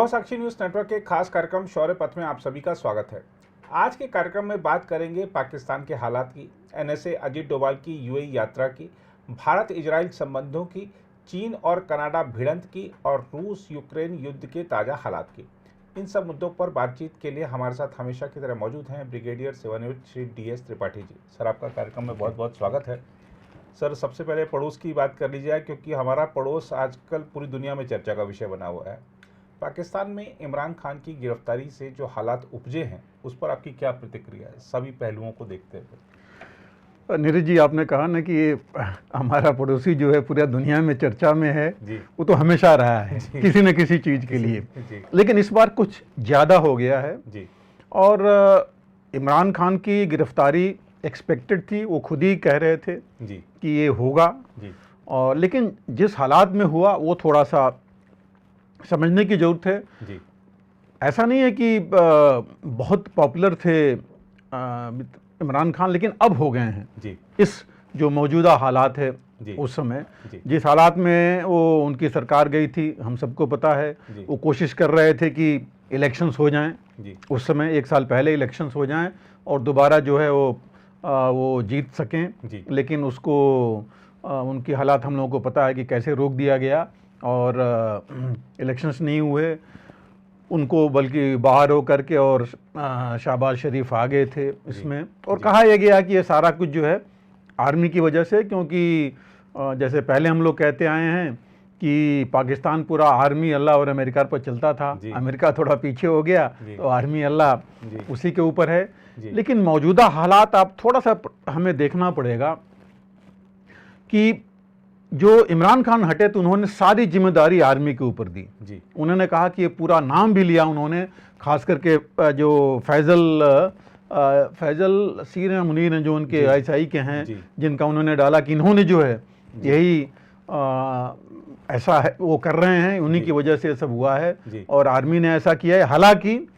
युवा साक्षी news network के खास कार्यक्रम शौर्य पथ में आप सभी का स्वागत है। आज के कार्यक्रम में बात करेंगे पाकिस्तान के हालात की, एनएसए अजीत डोभाल की यूएई यात्रा की, भारत इजराइल संबंधों की, चीन और कनाडा भिड़ंत की और रूस यूक्रेन युद्ध के ताज़ा हालात की। इन सब मुद्दों पर बातचीत के लिए हमारे साथ हमेशा की तरह मौजूद हैं ब्रिगेडियर सेवानिवृत्त श्री DS त्रिपाठी जी। सर, आपका कार्यक्रम में बहुत बहुत स्वागत है। सर, सबसे पहले पड़ोस की बात कर ली जाए, क्योंकि हमारा पड़ोस आजकल पूरी दुनिया में चर्चा का विषय बना हुआ है। पाकिस्तान में इमरान खान की गिरफ्तारी से जो हालात उपजे हैं, उस पर आपकी क्या प्रतिक्रिया है, सभी पहलुओं को देखते हुए? नीरज जी, आपने कहा ना कि हमारा पड़ोसी जो है पूरी दुनिया में चर्चा में है जी। वो तो हमेशा रहा है किसी न किसी चीज़ के लिए जी। लेकिन इस बार कुछ ज़्यादा हो गया है जी। और इमरान खान की गिरफ्तारी एक्सपेक्टेड थी, वो खुद ही कह रहे थे जी कि ये होगा जी। और लेकिन जिस हालात में हुआ वो थोड़ा सा समझने की ज़रूरत है जी। ऐसा नहीं है कि बहुत पॉपुलर थे इमरान खान, लेकिन अब हो गए हैं जी। इस जो मौजूदा हालात है उस समय जिस हालात में वो उनकी सरकार गई थी, हम सबको पता है। वो कोशिश कर रहे थे कि इलेक्शंस हो जाएं जी। उस समय 1 साल पहले इलेक्शंस हो जाएं और दोबारा जो है वो जीत सकें, लेकिन उसको उनकी हालात हम लोगों को पता है कि कैसे रोक दिया गया और इलेक्शंस नहीं हुए उनको, बल्कि बाहर हो करके और शहबाज शरीफ आ गए थे इसमें। और कहा यह गया कि ये सारा कुछ जो है आर्मी की वजह से, क्योंकि जैसे पहले हम लोग कहते आए हैं कि पाकिस्तान पूरा आर्मी अल्लाह और अमेरिका पर चलता था, अमेरिका थोड़ा पीछे हो गया तो आर्मी अल्लाह उसी के ऊपर है। लेकिन मौजूदा हालात आप थोड़ा सा हमें देखना पड़ेगा कि जो इमरान खान हटे तो उन्होंने सारी जिम्मेदारी आर्मी के ऊपर दी जी। उन्होंने कहा कि ये पूरा नाम भी लिया उन्होंने, खास करके जो फैजल सीर मुनीर हैं जो उनके ISI के हैं, जिनका उन्होंने डाला कि इन्होंने जो है यही ऐसा है वो कर रहे हैं, उन्हीं की वजह से सब हुआ है और आर्मी ने ऐसा किया है। हालांकि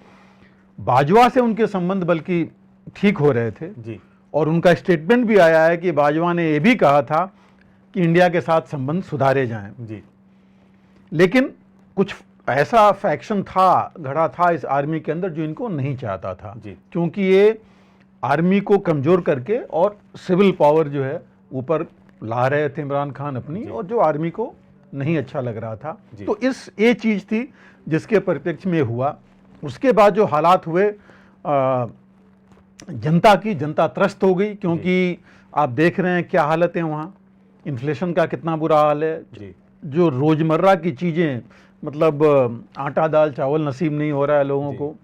बाजवा से उनके संबंध बल्कि ठीक हो रहे थे जी। और उनका स्टेटमेंट भी आया है कि बाजवा ने ये भी कहा था कि इंडिया के साथ संबंध सुधारे जाएं जी। लेकिन कुछ ऐसा फैक्शन था, घड़ा था इस आर्मी के अंदर जो इनको नहीं चाहता था जी। क्योंकि ये आर्मी को कमज़ोर करके और सिविल पावर जो है ऊपर ला रहे थे इमरान खान अपनी, और जो आर्मी को नहीं अच्छा लग रहा था। तो ये चीज़ थी जिसके परिप्रेक्ष्य में हुआ। उसके बाद जो हालात हुए, जनता त्रस्त हो गई, क्योंकि आप देख रहे हैं क्या हालत है वहाँ, इन्फ्लेशन का कितना बुरा हाल है जी। जो रोज़मर्रा की चीज़ें, मतलब आटा दाल चावल नसीब नहीं हो रहा है लोगों को।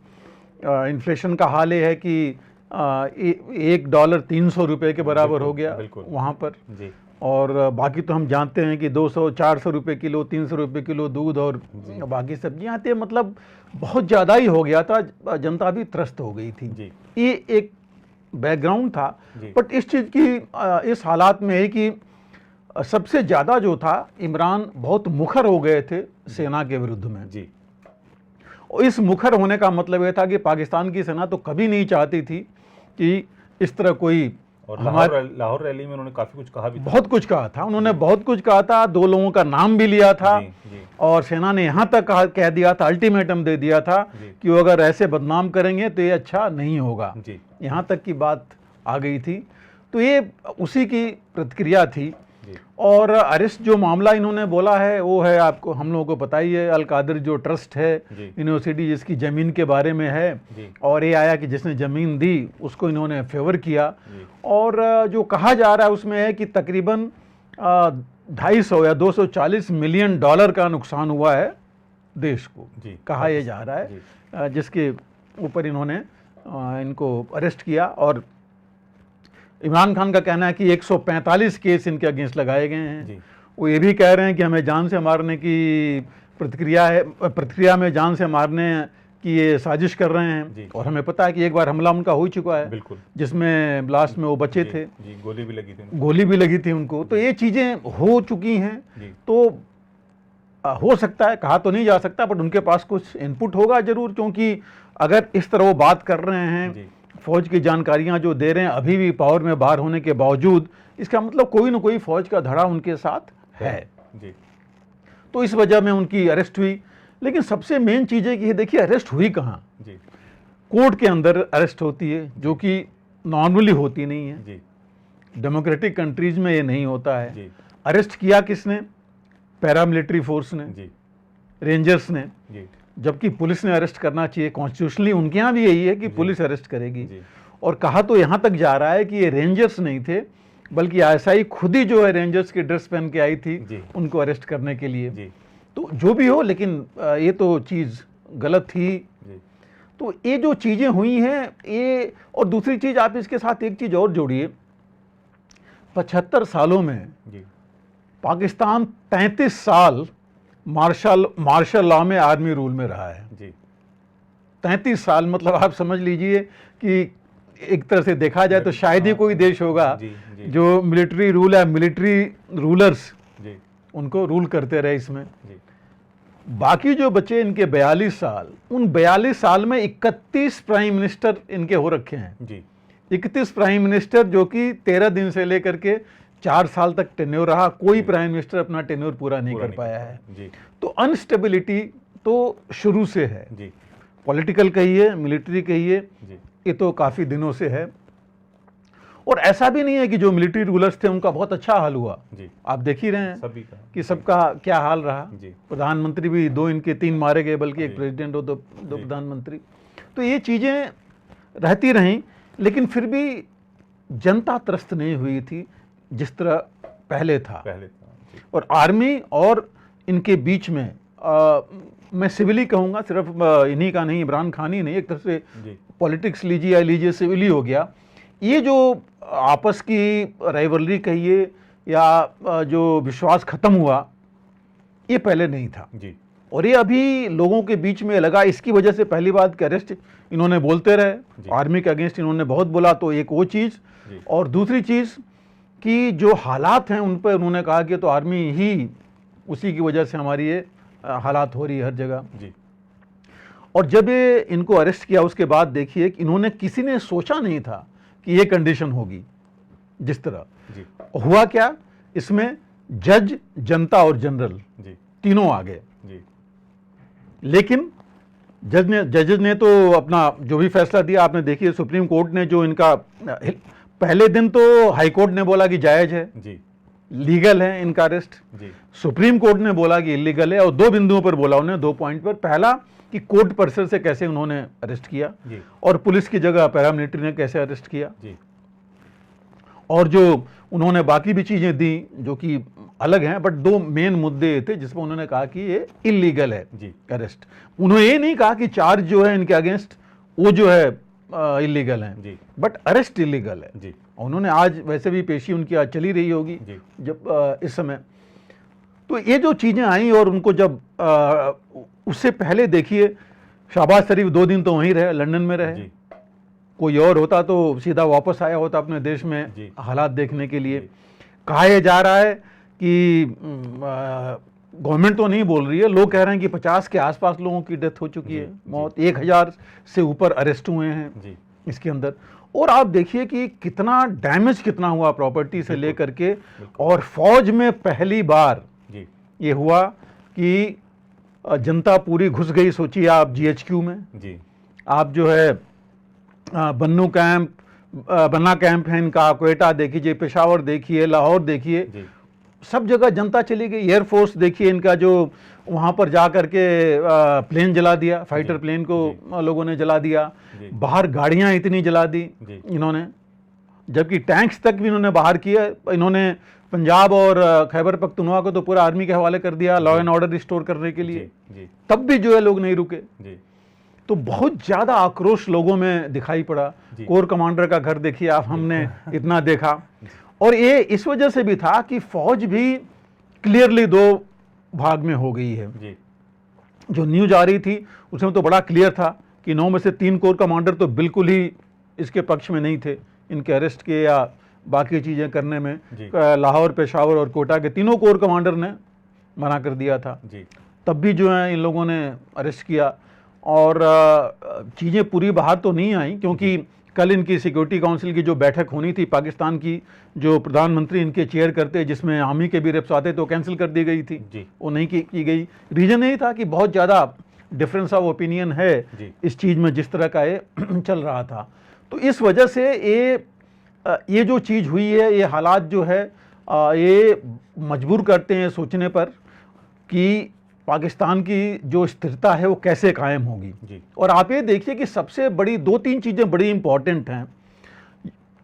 इन्फ्लेशन का हाल ये है कि $1 300 रुपये के बराबर हो गया वहाँ पर जी। और बाकी तो हम जानते हैं कि 200-400 रुपये किलो, 300 रुपये किलो दूध और बाकी सब्जियाँ आती है, मतलब बहुत ज़्यादा ही हो गया था, जनता भी त्रस्त हो गई थी जी। ये एक बैकग्राउंड था। बट इस चीज़ की इस हालात में है कि सबसे ज़्यादा जो था, इमरान बहुत मुखर हो गए थे सेना के विरुद्ध में जी। और इस मुखर होने का मतलब यह था कि पाकिस्तान की सेना तो कभी नहीं चाहती थी कि इस तरह कोई, और लाहौर रैली में उन्होंने काफ़ी कुछ कहा भी था, बहुत कुछ कहा था उन्होंने, बहुत कुछ कहा था, 2 लोगों का नाम भी लिया था जी। और सेना ने यहाँ तक कह दिया था, अल्टीमेटम दे दिया था कि वो अगर ऐसे बदनाम करेंगे तो ये अच्छा नहीं होगा, यहाँ तक की बात आ गई थी। तो ये उसी की प्रतिक्रिया थी। और अरेस्ट जो मामला इन्होंने बोला है वो है, आपको हम लोगों को पता ही है, अल कादिर जो ट्रस्ट है यूनिवर्सिटी जिसकी ज़मीन के बारे में है, और ये आया कि जिसने ज़मीन दी उसको इन्होंने फेवर किया। और जो कहा जा रहा है उसमें है कि तकरीबन 250 या $240 मिलियन का नुकसान हुआ है देश को, कहा यह जा रहा है, जिसके ऊपर इन्होंने इनको अरेस्ट किया। और इमरान खान का कहना है कि 145 केस इनके अगेंस्ट लगाए गए हैं। वो ये भी कह रहे हैं कि हमें जान से मारने की प्रतिक्रिया में जान से मारने की ये साजिश कर रहे हैं। और हमें पता है कि एक बार हमला उनका हो चुका है, जिसमें लास्ट में वो बचे थे, गोली भी लगी थी उनको। तो ये चीज़ें हो चुकी हैं। तो हो सकता है, कहा तो नहीं जा सकता, बट उनके पास कुछ इनपुट होगा जरूर, क्योंकि अगर इस तरह वो बात कर रहे हैं, फौज की जानकारियां जो दे रहे हैं अभी भी पावर में बाहर होने के बावजूद, इसका मतलब कोई ना कोई फौज का धड़ा उनके साथ है जी। तो इस वजह में उनकी अरेस्ट हुई। लेकिन सबसे मेन चीज है कि ये देखिए अरेस्ट हुई कहाँ। कोर्ट के अंदर अरेस्ट होती है, जो कि नॉर्मली होती नहीं है। डेमोक्रेटिक कंट्रीज में ये नहीं होता है। अरेस्ट किया किसने? पैरामिलिट्री फोर्स ने, रेंजर्स ने, जबकि पुलिस ने अरेस्ट करना चाहिए। कॉन्स्टिट्यूशनली उनके यहाँ भी यही है कि पुलिस अरेस्ट करेगी। और कहा तो यहाँ तक जा रहा है कि ये रेंजर्स नहीं थे, बल्कि आईएसआई खुद ही जो है रेंजर्स की ड्रेस पहन के आई थी उनको अरेस्ट करने के लिए। तो जो भी हो, लेकिन ये तो चीज़ गलत थी। तो ये जो चीज़ें हुई हैं ये, और दूसरी चीज़ आप इसके साथ एक चीज़ और जोड़िए, 75 सालों में पाकिस्तान 33 साल मार्शल लॉ में आर्मी रूल में रहा है। 33 साल, मतलब आप समझ लीजिए कि एक तरह से देखा जाए तो शायद ही कोई देश होगा जो मिलिट्री रूल या मिलिट्री रूलर्स उनको रूल करते रहे इसमें। बाकी जो बचे इनके 42 साल, उन 42 साल में 31 प्राइम मिनिस्टर इनके हो रखे हैं। 31 प्राइम मिनिस्टर, जो कि 13 दिन से लेकर के 4 साल तक टेन्योर रहा। कोई प्राइम मिनिस्टर अपना टेन्योर पूरा नहीं कर पाया है। तो अनस्टेबिलिटी तो शुरू से है, पॉलिटिकल कहिए, मिलिट्री कहिए, ये तो काफ़ी दिनों से है। और ऐसा भी नहीं है कि जो मिलिट्री रूलर्स थे उनका बहुत अच्छा हाल हुआ। आप देख ही रहे हैं कि सबका क्या हाल रहा। प्रधानमंत्री भी 2 इनके 3 मारे गए, बल्कि एक प्रेसिडेंट और 2 प्रधानमंत्री। तो ये चीज़ें रहती रहीं, लेकिन फिर भी जनता त्रस्त नहीं हुई थी जिस तरह पहले था। और आर्मी और इनके बीच में मैं सिविली कहूँगा, सिर्फ इन्हीं का नहीं, इमरान खान ही नहीं, एक तरह से पॉलिटिक्स लीजिए या लीजिए सिविली हो गया। ये जो आपस की राइवलरी कहिए या जो विश्वास खत्म हुआ, ये पहले नहीं था। और ये अभी लोगों के बीच में लगा। इसकी वजह से पहली बात कि अरेस्ट इन्होंने बोलते रहे, आर्मी के अगेंस्ट इन्होंने बहुत बोला, तो एक वो चीज़। और दूसरी चीज़ कि जो हालात हैं उन पर उन्होंने कहा कि तो आर्मी ही, उसी की वजह से हमारी ये हालात हो रही है हर जगह। और जब ये इनको अरेस्ट किया उसके बाद देखिए कि इन्होंने, किसी ने सोचा नहीं था कि ये कंडीशन होगी जिस तरह हुआ। क्या इसमें जज, जनता और जनरल तीनों आ गए। लेकिन जजेस ने तो अपना जो भी फैसला दिया, आपने देखिए सुप्रीम कोर्ट ने जो इनका, पहले दिन तो हाई कोर्ट ने बोला कि जायज है, लीगल है इनका अरेस्ट। सुप्रीम कोर्ट ने बोला कि इलीगल है, और 2 बिंदुओं पर बोला उन्होंने, 2 पॉइंट पर। पहला कि कोर्ट परिसर से कैसे उन्होंने अरेस्ट किया, और पुलिस की जगह पैरामिलिट्री ने कैसे अरेस्ट किया, और जो उन्होंने बाकी भी चीजें दी जो कि अलग हैं, बट 2 मेन मुद्दे थे जिसमें उन्होंने कहा कि ये इलीगल है अरेस्ट। उन्होंने ये नहीं कहा कि चार्ज जो है इनके अगेंस्ट वो जो है इलीगल है, बट अरेस्ट इलीगल है। उन्होंने आज वैसे भी पेशी उनकी आज चली रही होगी जब इस समय। तो ये जो चीजें आई, और उनको जब उससे पहले देखिए शहबाज शरीफ 2 दिन तो वहीं रहे, लंदन में रहे। कोई और होता तो सीधा वापस आया होता अपने देश में हालात देखने के लिए। कहा यह जा रहा है कि गवर्नमेंट तो नहीं बोल रही है, लोग कह रहे हैं कि 50 के आसपास लोगों की डेथ हो चुकी है, मौत, 1000 से ऊपर अरेस्ट हुए हैं इसके अंदर। और आप देखिए कि कितना डैमेज कितना हुआ प्रॉपर्टी से लेकर के। और फौज में पहली बार ये हुआ कि जनता पूरी घुस गई। सोचिए आप GHQ में, आप जो है बन्ना कैंप है इनका, क्वेटा देखिए, पेशावर देखिए, लाहौर देखिए, सब जगह जनता चली गई। एयरफोर्स देखिए इनका, जो वहाँ पर जा कर के प्लेन जला दिया, फाइटर प्लेन को लोगों ने जला दिया। बाहर गाड़ियाँ इतनी जला दी इन्होंने, जबकि टैंक्स तक भी इन्होंने बाहर किया। इन्होंने पंजाब और खैबर पख्तूनख्वा को तो पूरा आर्मी के हवाले कर दिया लॉ एंड ऑर्डर रिस्टोर करने के लिए। तब भी जो है लोग नहीं रुके। तो बहुत ज़्यादा आक्रोश लोगों में दिखाई पड़ा। कोर कमांडर का घर देखिए आप, हमने इतना देखा। और ये इस वजह से भी था कि फौज भी क्लियरली 2 भाग में हो गई है। जो न्यूज आ रही थी उसमें तो बड़ा क्लियर था कि 9 में से 3 कोर कमांडर तो बिल्कुल ही इसके पक्ष में नहीं थे, इनके अरेस्ट के या बाकी चीज़ें करने में। लाहौर, पेशावर और कोटा के तीनों कोर कमांडर ने मना कर दिया था। तब भी जो है इन लोगों ने अरेस्ट किया। और चीज़ें पूरी बाहर तो नहीं आई, क्योंकि कल इनकी सिक्योरिटी काउंसिल की जो बैठक होनी थी पाकिस्तान की, जो प्रधानमंत्री इनके चेयर करते, जिसमें आर्मी के भी रेप्स आते, तो कैंसिल कर दी गई थी जी। वो नहीं की गई। रीजन यही था कि बहुत ज़्यादा डिफरेंस ऑफ ओपिनियन है इस चीज़ में, जिस तरह का ये चल रहा था। तो इस वजह से ये जो चीज़ हुई है, ये हालात जो है ये मजबूर करते हैं सोचने पर कि पाकिस्तान की जो स्थिरता है वो कैसे कायम होगी। और आप ये देखिए कि सबसे बड़ी 2-3 चीज़ें बड़ी इंपॉर्टेंट हैं।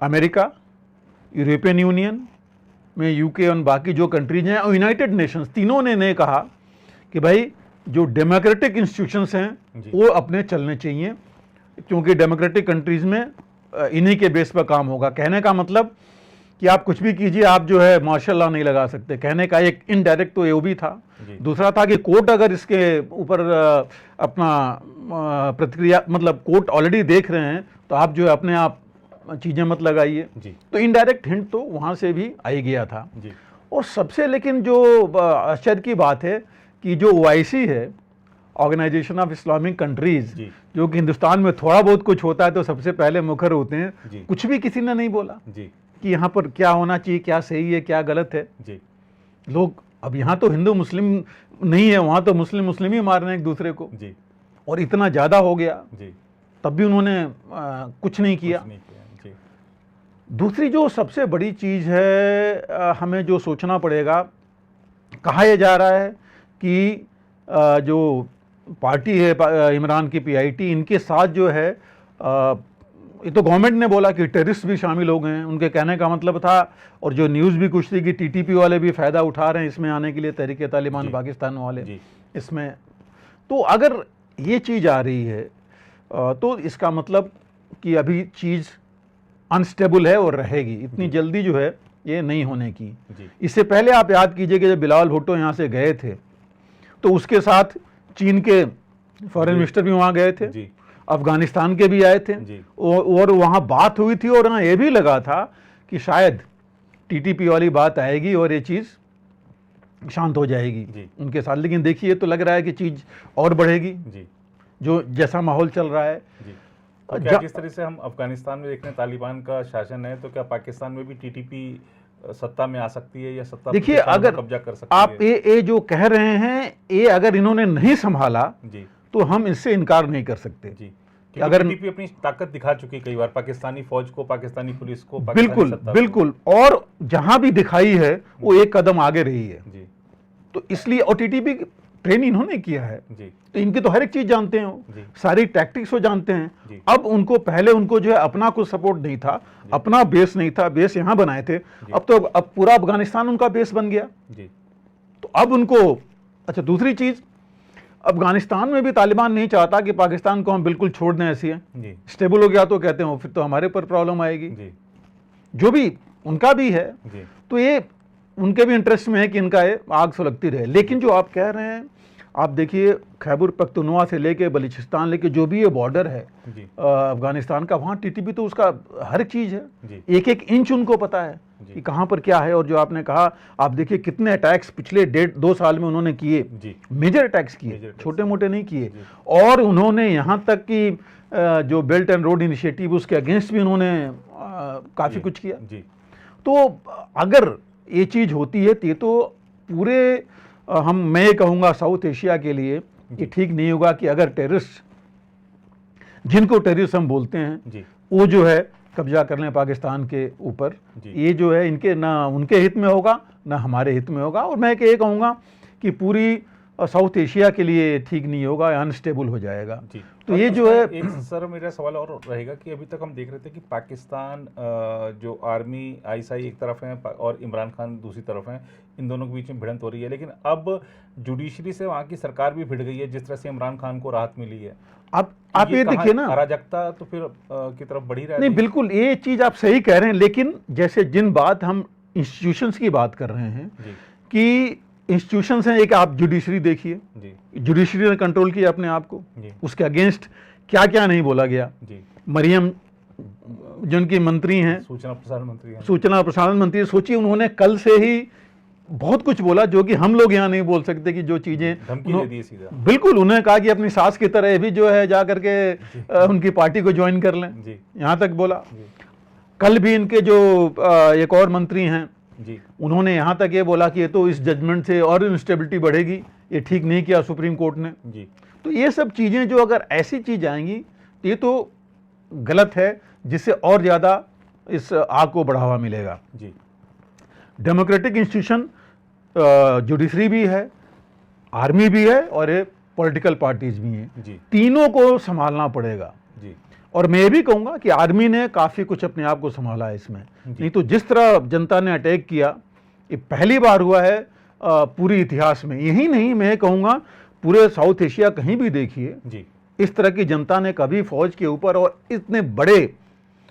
अमेरिका, यूरोपियन यूनियन में यूके और बाकी जो कंट्रीज हैं और यूनाइटेड नेशंस, तीनों ने कहा कि भाई जो डेमोक्रेटिक इंस्टीट्यूशंस हैं वो अपने चलने चाहिए, क्योंकि डेमोक्रेटिक कंट्रीज में इन्हीं के बेस पर काम होगा। कहने का मतलब कि आप कुछ भी कीजिए, आप जो है मार्शल लॉ नहीं लगा सकते। कहने का एक इनडायरेक्ट तो ये भी था। दूसरा था कि कोर्ट अगर इसके ऊपर अपना प्रतिक्रिया, मतलब कोर्ट ऑलरेडी देख रहे हैं, तो आप जो है अपने आप चीज़ें मत लगाइए। तो इनडायरेक्ट हिंट तो वहाँ से भी आई गया था। और सबसे लेकिन जो आश्चर्य की बात है कि जो OIC है, ऑर्गेनाइजेशन ऑफ इस्लामिक कंट्रीज, जो कि हिंदुस्तान में थोड़ा बहुत कुछ होता है तो सबसे पहले मुखर होते हैं, कुछ भी किसी ने नहीं बोला कि यहाँ पर क्या होना चाहिए, क्या सही है, क्या गलत है। लोग अब यहाँ तो हिंदू मुस्लिम नहीं है, वहाँ तो मुस्लिम ही मार रहे हैं एक दूसरे को, और इतना ज़्यादा हो गया, तब भी उन्होंने कुछ नहीं किया। दूसरी जो सबसे बड़ी चीज़ है, हमें जो सोचना पड़ेगा, कहा यह जा रहा है कि जो पार्टी है इमरान की PIT, इनके साथ जो है ये तो गवर्नमेंट ने बोला कि टेररिस्ट भी शामिल हो गए हैं। उनके कहने का मतलब था, और जो न्यूज़ भी कुछ थी कि TTP वाले भी फ़ायदा उठा रहे हैं इसमें आने के लिए, तहरीक-ए-तालिबान पाकिस्तान वाले इसमें। तो अगर ये चीज़ आ रही है तो इसका मतलब कि अभी चीज़ अनस्टेबल है और रहेगी, इतनी जल्दी जो है ये नहीं होने की। इससे पहले आप याद कीजिए कि जब बिलावल भुट्टो यहाँ से गए थे तो उसके साथ चीन के फॉरेन मिनिस्टर भी वहाँ गए थे, अफगानिस्तान के भी आए थे, और वहाँ बात हुई थी, और वहाँ ये भी लगा था कि शायद TTP वाली बात आएगी और ये चीज़ शांत हो जाएगी उनके साथ। लेकिन देखिए तो लग रहा है कि चीज़ और बढ़ेगी, जो जैसा माहौल चल रहा है। तो क्या जिस तरह से हम अफगानिस्तान में देखते हैं तालिबान का शासन है, तो क्या पाकिस्तान में भी TTP सत्ता में आ सकती है, या सत्ता देखिए अगर कब्जा कर सकती आप ये जो कह रहे हैं, ये अगर इन्होंने नहीं संभाला तो हम इससे इनकार नहीं कर सकते कि अगर TTP अपनी ताकत दिखा चुकी कई बार, पाकिस्तानी फौज को, पाकिस्तानी पुलिस को, बिल्कुल, और जहां भी दिखाई है वो एक कदम आगे रही है। तो इसलिए, और TTP ट्रेन इन्होंने किया है, तो इनकी तो हर एक चीज जानते हैं, सारी टैक्टिक्स वो जानते हैं। अब उनको पहले उनको जो है अपना कुछ सपोर्ट नहीं था, अपना बेस नहीं था, बेस यहाँ बनाए थे, अब पूरा अफगानिस्तान उनका बेस बन गया। तो अब उनको, अच्छा दूसरी चीज, अफगानिस्तान में भी तालिबान नहीं चाहता कि पाकिस्तान को हम बिल्कुल छोड़ दें, ऐसी है, स्टेबल हो गया तो कहते हैं फिर तो हमारे पर प्रॉब्लम आएगी, जो भी उनका भी है। तो ये उनके भी इंटरेस्ट में है कि इनका ये आग सुलगती रहे। लेकिन जो आप कह रहे हैं, आप देखिए खैबर पख्तूनख्वा से लेके बलूचिस्तान लेके जो भी ये बॉर्डर है अफगानिस्तान का, वहाँ TTP तो उसका हर चीज़ है, एक एक इंच उनको पता है कि कहाँ पर क्या है। और जो आपने कहा, आप देखिए कितने अटैक्स पिछले 1.5-2 साल में उन्होंने किए, मेजर अटैक्स किए, छोटे मोटे नहीं किए। और उन्होंने यहाँ तक कि जो बेल्ट एंड रोड इनिशिएटिव, उसके अगेंस्ट भी उन्होंने काफ़ी कुछ किया। तो अगर ये चीज़ होती है तो पूरे मैं ये कहूँगा साउथ एशिया के लिए ये ठीक नहीं होगा कि अगर टेररिस्ट, जिनको टेररिस्ट हम बोलते हैं, वो जो है कब्जा कर लें पाकिस्तान के ऊपर। ये जो है इनके, ना उनके हित में होगा ना हमारे हित में होगा। और मैं ये कहूँगा कि पूरी साउथ एशिया के लिए ठीक नहीं होगा, अनस्टेबल हो जाएगा। तो ये जो है, एक सर मेरा सवाल और रहेगा कि अभी तक हम देख रहे थे कि पाकिस्तान जो आर्मी ISI एक तरफ है और इमरान खान दूसरी तरफ है, इन दोनों के बीच में भिड़ंत हो रही है। लेकिन अब जुडिशरी से वहाँ की सरकार भी भिड़ गई है, जिस तरह से इमरान खान को राहत मिली है। अब आप ये देखिए ना, अराजकता तो फिर की तरफ बढ़ी रही। नहीं, बिल्कुल ये चीज़ आप सही कह रहे हैं। लेकिन जैसे जिन बात हम इंस्टीट्यूशंस की बात कर रहे हैं कि इंस्टीट्यूशंस हैं, एक आप जुडिशरी देखिए, जुडिशरी ने कंट्रोल किया अपने आप को, उसके अगेंस्ट क्या क्या नहीं बोला गया। मरियम जिनकी मंत्री हैं, सूचना प्रसारण मंत्री, सोचिए उन्होंने कल से ही बहुत कुछ बोला जो कि हम लोग यहाँ नहीं बोल सकते, कि जो चीजें धमकी दे दी सीधा। बिल्कुल, उन्होंने कहा कि अपनी सास की तरह ये भी जो है जा करके उनकी पार्टी को ज्वाइन कर लें, यहाँ तक बोला। कल भी इनके जो एक और मंत्री हैं जी, उन्होंने यहाँ तक ये बोला कि ये तो इस जजमेंट से और इंस्टेबिलिटी बढ़ेगी, ये ठीक नहीं किया सुप्रीम कोर्ट ने जी। तो ये सब चीज़ें जो अगर ऐसी चीज़ आएंगी तो ये तो गलत है, जिससे और ज़्यादा इस आग को बढ़ावा मिलेगा जी। डेमोक्रेटिक इंस्टीट्यूशन जुडिशरी भी है, आर्मी भी है और ये पॉलिटिकल पार्टीज भी हैं जी। तीनों को संभालना पड़ेगा जी। और मैं ये भी कहूँगा कि आर्मी ने काफ़ी कुछ अपने आप को संभाला है इसमें। नहीं तो जिस तरह जनता ने अटैक किया, ये पहली बार हुआ है पूरी इतिहास में। यही नहीं, मैं कहूँगा पूरे साउथ एशिया कहीं भी देखिए जी, इस तरह की जनता ने कभी फौज के ऊपर और इतने बड़े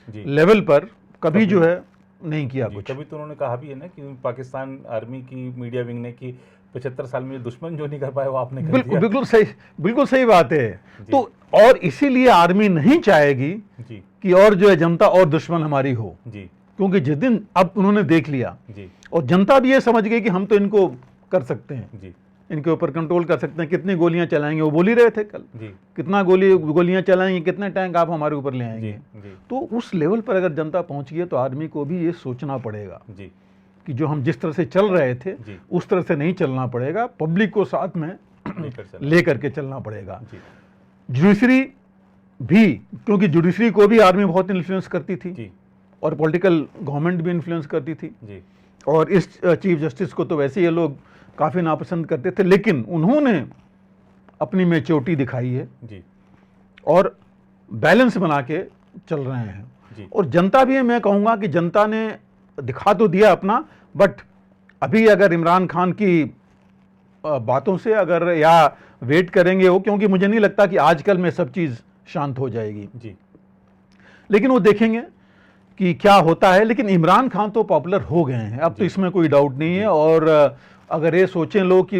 लेवल पर कभी जो है नहीं किया कुछ। कभी तो उन्होंने कहा भी है ना कि पाकिस्तान आर्मी की मीडिया विंग ने कि 75 साल में दुश्मन जो नहीं कर पाए वो आपने कर दिया। बिल्कुल सही बात है। तो और इसीलिए आर्मी नहीं चाहेगी जी कि और जो है जनता और दुश्मन हमारी हो जी, क्योंकि जिस दिन अब उन्होंने देख लिया जी और जनता भी ये समझ गई कि हम तो इनको कर सकते हैं जी, इनके ऊपर कंट्रोल कर सकते हैं। कितनी गोलियां चलाएंगे वो बोल ही रहे थे कल जी, कितना गोलियां चलाएंगे, कितने टैंक आप हमारे ऊपर ले आएंगे। जी, तो उस लेवल पर अगर जनता पहुंच गई है तो आर्मी को भी ये सोचना पड़ेगा जी कि जो हम जिस तरह से चल रहे थे उस तरह से नहीं चलना पड़ेगा, पब्लिक को साथ में लेकर के चलना पड़ेगा। जुडिशरी भी, क्योंकि जुडिशरी को भी आर्मी बहुत इन्फ्लुएंस करती थी और पॉलिटिकल गवर्नमेंट भी इन्फ्लुएंस करती थी और इस चीफ जस्टिस को तो वैसे ये लोग काफ़ी नापसंद करते थे, लेकिन उन्होंने अपनी मैच्योरिटी दिखाई है और बैलेंस बना के चल रहे हैं। और जनता भी है, मैं कहूँगा कि जनता ने दिखा तो दिया अपना, बट अभी अगर इमरान खान की बातों से अगर या वेट करेंगे वो, क्योंकि मुझे नहीं लगता कि आजकल में सब चीज़ शांत हो जाएगी जी, लेकिन वो देखेंगे कि क्या होता है। लेकिन इमरान खान तो पॉपुलर हो गए हैं अब, तो इसमें कोई डाउट नहीं है। और अगर ये सोचें लोग कि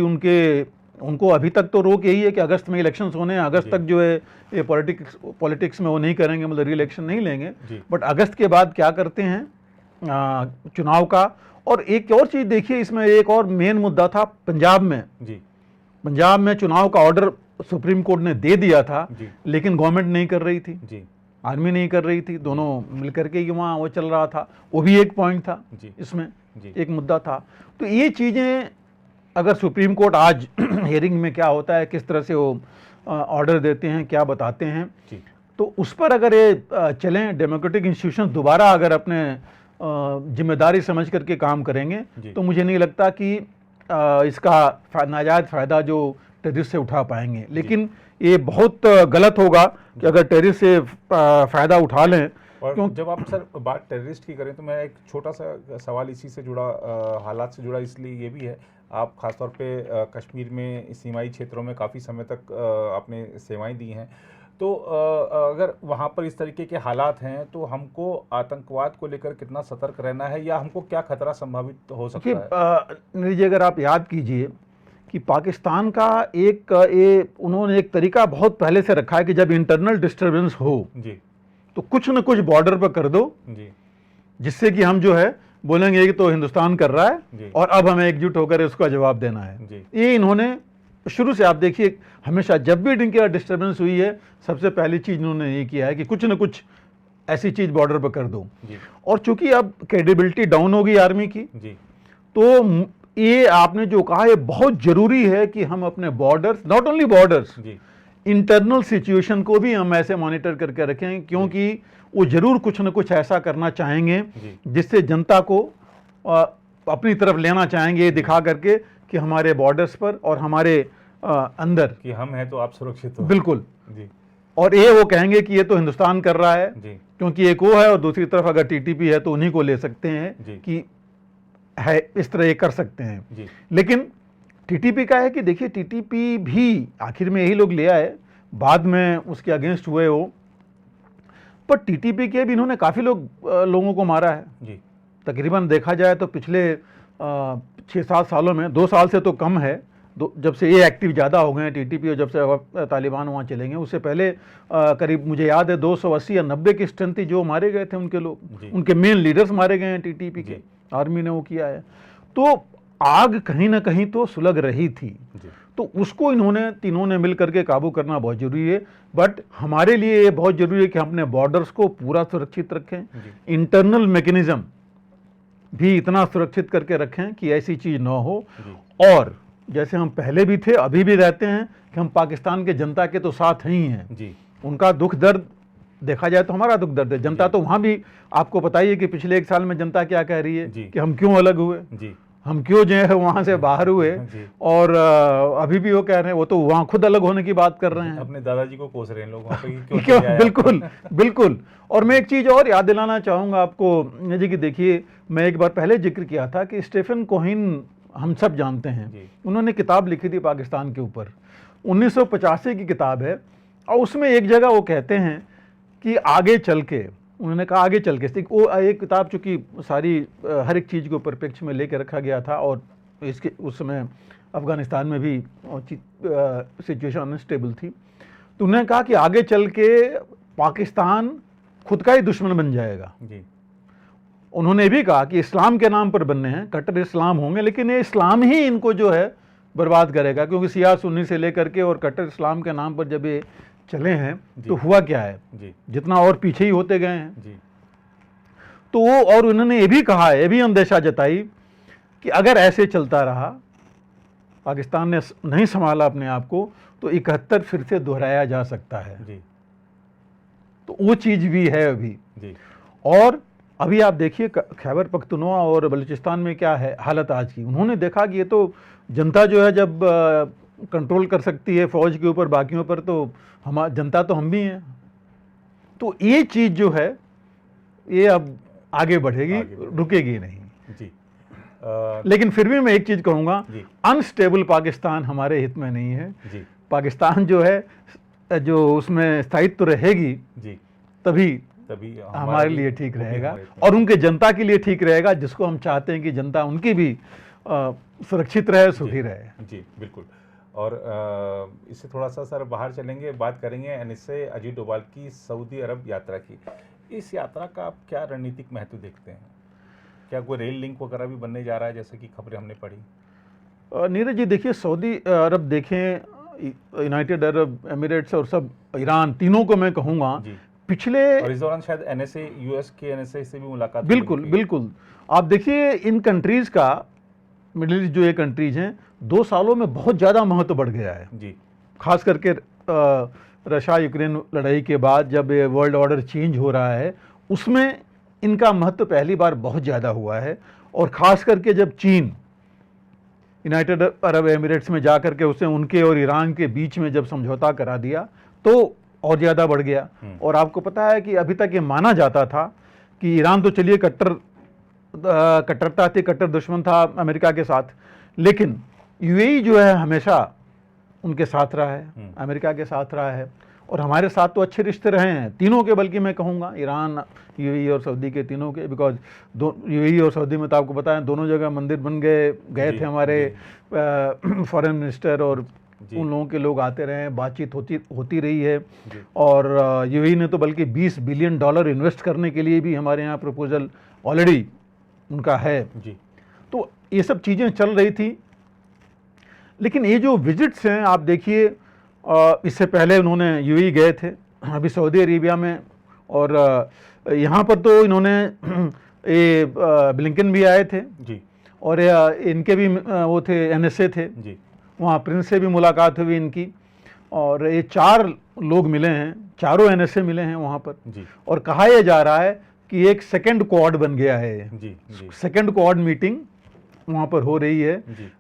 उनको अभी तक तो रोक यही है कि अगस्त में इलेक्शंस होने हैं, अगस्त तक जो है ये पॉलिटिक्स में वो नहीं करेंगे, मतलब री इलेक्शन नहीं लेंगे, बट अगस्त के बाद क्या करते हैं चुनाव का। और एक और चीज़ देखिए, इसमें एक और मेन मुद्दा था पंजाब में पंजाब में चुनाव का ऑर्डर सुप्रीम कोर्ट ने दे दिया था, लेकिन गवर्नमेंट नहीं कर रही थी, आर्मी नहीं कर रही थी, दोनों मिलकर के वहाँ वो चल रहा था। वो भी एक पॉइंट था इसमें, एक मुद्दा था। तो ये चीज़ें अगर सुप्रीम कोर्ट आज हियरिंग में क्या होता है, किस तरह से वो ऑर्डर देते हैं, क्या बताते हैं, तो उस पर अगर ये चलें, डेमोक्रेटिक इंस्टीट्यूशन दोबारा अगर अपने जिम्मेदारी समझ करके काम करेंगे, तो मुझे नहीं लगता कि इसका नाजायज़ फ़ायदा जो टेररिस्ट से उठा पाएंगे। लेकिन ये बहुत गलत होगा कि अगर टेररिस्ट से फ़ायदा उठा लें। और जब आप सर बात टेररिस्ट की करें तो मैं एक छोटा सा सवाल इसी से जुड़ा, हालात से जुड़ा इसलिए ये भी है, आप ख़ासतौर पे कश्मीर में सीमाई क्षेत्रों में काफ़ी समय तक आपने सेवाएं दी हैं, तो अगर वहाँ पर इस तरीके के हालात हैं तो हमको आतंकवाद को लेकर कितना सतर्क रहना है या हमको क्या खतरा संभावित हो सकता है? नीरज जी, अगर आप याद कीजिए कि पाकिस्तान का उन्होंने एक तरीका बहुत पहले से रखा है कि जब इंटरनल डिस्टर्बेंस हो तो कुछ न कुछ बॉर्डर पर कर दो, जिससे कि हम जो है बोलेंगे कि तो हिंदुस्तान कर रहा है और अब हमें एकजुट होकर इसका जवाब देना है। ये इन्होंने शुरू से, आप देखिए हमेशा जब भी इनकी डिस्टर्बेंस हुई है, सबसे पहली चीज इन्होंने ये किया है कि कुछ न कुछ ऐसी चीज बॉर्डर पर कर दो। और चूंकि अब क्रेडिबिलिटी डाउन होगी आर्मी की, तो ये आपने जो कहा ये बहुत जरूरी है कि हम अपने borders, not only borders, internal situation को भी हम ऐसे मॉनिटर करके रखें, क्योंकि वो जरूर कुछ न कुछ ऐसा करना चाहेंगे जिससे जनता को अपनी तरफ लेना चाहेंगे, ये दिखा करके कि हमारे बॉर्डर्स पर और हमारे अंदर कि हम हैं तो आप सुरक्षित हो। बिल्कुल जी। और ये वो कहेंगे कि ये तो हिंदुस्तान कर रहा है जी, क्योंकि एक वो है और दूसरी तरफ अगर टीटीपी है तो उन्हीं को ले सकते हैं कि है, इस तरह ये कर सकते हैं जी। लेकिन टीटीपी का है कि देखिए टीटीपी भी आखिर में यही लोग ले आए, बाद में उसके अगेंस्ट हुए वो, पर टीटीपी के भी इन्होंने काफ़ी लोगों को मारा है जी। तकरीबन देखा जाए तो पिछले 6-7 सालों में, 2 साल से तो कम है, जब से ये एक्टिव ज़्यादा हो गए हैं टीटीपी और जब से तालिबान वहाँ चलेंगे, उससे पहले करीब मुझे याद है 280 या 90 की स्ट्रेंथ थी जो मारे गए थे उनके लोग, उनके मेन लीडर्स मारे गए हैं टीटीपी के, आर्मी ने वो किया है। तो आग कहीं ना कहीं तो सुलग रही थी, तो उसको इन्होंने तीनों ने मिल करके काबू करना बहुत जरूरी है। बट हमारे लिए ये बहुत जरूरी है कि हम अपने बॉर्डर्स को पूरा सुरक्षित रखें, इंटरनल मैकेनिज्म भी इतना सुरक्षित करके रखें कि ऐसी चीज ना हो। और जैसे हम पहले भी थे, अभी भी रहते हैं कि हम पाकिस्तान के जनता के तो साथ ही हैं। उनका दुख दर्द देखा जाए तो हमारा दुख दर्द है। जनता तो वहां भी, आपको पता ही है कि पिछले 1 साल में जनता क्या कह रही है कि हम क्यों अलग हुए, हम क्यों जो है वहां से बाहर हुए। और अभी भी वो कह रहे हैं, वो तो वहां खुद अलग होने की बात कर रहे हैं, अपने दादाजी को कोस रहे हैं लोग वहां पे क्यों। बिल्कुल बिल्कुल। और मैं एक चीज और याद दिलाना चाहूंगा आपको जी, कि देखिए मैं एक बार पहले जिक्र किया था कि स्टीफन कोहिन हम सब जानते हैं, उन्होंने किताब लिखी थी पाकिस्तान के ऊपर, 1985 की किताब है। और उसमें एक जगह वो कहते हैं कि आगे चल के, उन्होंने कहा आगे चल के, वो एक किताब चूँकि सारी हर एक चीज़ को परिप्रेक्ष्य में लेकर रखा गया था, और इसके उस समय अफगानिस्तान में भी सिचुएशन अनस्टेबल थी, तो उन्होंने कहा कि आगे चल के पाकिस्तान खुद का ही दुश्मन बन जाएगा। उन्होंने भी कहा कि इस्लाम के नाम पर बनने हैं, कट्टर इस्लाम होंगे, लेकिन ये इस्लाम ही इनको जो है बर्बाद करेगा, क्योंकि शिया सुन्नी से लेकर के और कट्टर इस्लाम के नाम पर जब ये चले हैं तो हुआ क्या है, जितना और पीछे ही होते गए हैं। तो वो, और उन्होंने ये भी कहा है, ये भी अंदेशा जताई कि अगर ऐसे चलता रहा, पाकिस्तान ने नहीं संभाला अपने आप को, तो 71 फिर से दोहराया जा सकता है। तो वो चीज भी है अभी। और अभी आप देखिए खैबर पख्तूनख्वा और बलूचिस्तान में क्या है हालत आज की। उन्होंने देखा कि ये तो जनता जो है जब कंट्रोल कर सकती है फौज के ऊपर, बाकियों पर तो हम जनता तो हम भी हैं। तो ये चीज जो है ये अब आगे बढ़ेगी, रुकेगी नहीं। लेकिन फिर भी मैं एक चीज कहूंगा, अनस्टेबल पाकिस्तान हमारे हित में नहीं है। पाकिस्तान जो है, जो उसमें स्थायित्व रहेगी, तभी हमारे लिए ठीक रहेगा और उनके जनता के लिए ठीक रहेगा, जिसको हम चाहते हैं कि जनता उनकी भी सुरक्षित रहे, सुखी रहे। जी बिल्कुल। और इससे थोड़ा सा सर बाहर चलेंगे, बात करेंगे एनएसए अजीत डोभाल की सऊदी अरब यात्रा की। इस यात्रा का आप क्या रणनीतिक महत्व देखते हैं? क्या कोई रेल लिंक वगैरह भी बनने जा रहा है, जैसे कि खबरें हमने पढ़ी? नीरज जी देखिए, सऊदी अरब देखें, यूनाइटेड अरब एमिरेट्स और सब, ईरान, तीनों को मैं कहूँगा पिछले, और इस दौरान शायद एनएसए, यूएस के एनएसए से भी मुलाकात। बिल्कुल बिल्कुल। आप देखिए इन कंट्रीज का, मिडिल ईस्ट जो ये कंट्रीज हैं, 2 सालों में बहुत ज़्यादा महत्व बढ़ गया है जी। खास करके रशिया यूक्रेन लड़ाई के बाद जब ये वर्ल्ड ऑर्डर चेंज हो रहा है, उसमें इनका महत्व पहली बार बहुत ज़्यादा हुआ है। और ख़ास करके जब चीन यूनाइटेड अरब एमिरेट्स में जा करके उसने उनके और ईरान के बीच में जब समझौता करा दिया, तो और ज़्यादा बढ़ गया। और आपको पता है कि अभी तक ये माना जाता था कि ईरान तो चलिए कट्टरता थी, कट्टर दुश्मन था अमेरिका के साथ, लेकिन यूएई जो है हमेशा उनके साथ रहा है, अमेरिका के साथ रहा है। और हमारे साथ तो अच्छे रिश्ते रहे हैं तीनों के, बल्कि मैं कहूँगा ईरान, यूएई और सऊदी के, तीनों के। बिकॉज यूएई और सऊदी में तो आपको पता है दोनों जगह मंदिर बन गए थे हमारे फॉरेन मिनिस्टर, और उन लोगों के लोग आते रहे, बातचीत होती रही है। और यूएई ने तो बल्कि $20 बिलियन इन्वेस्ट करने के लिए भी हमारे यहाँ प्रपोजल ऑलरेडी उनका है जी। तो ये सब चीज़ें चल रही थी। लेकिन ये जो विजिट्स हैं, आप देखिए इससे पहले उन्होंने यूएई गए थे, अभी सऊदी अरेबिया में, और यहाँ पर तो इन्होंने ये ब्लिंकन भी आए थे जी, और इनके भी वो थे, एनएसए थे जी, वहाँ प्रिंस से भी मुलाकात हुई इनकी। और ये 4 लोग मिले हैं, चारों एनएसए मिले हैं वहाँ पर जी। और कहा यह जा रहा है कि एक सेकंड क्वाड बन गया है जी, जी। सेकंड क्वाड मीटिंग वहाँ पर हो रही है जी।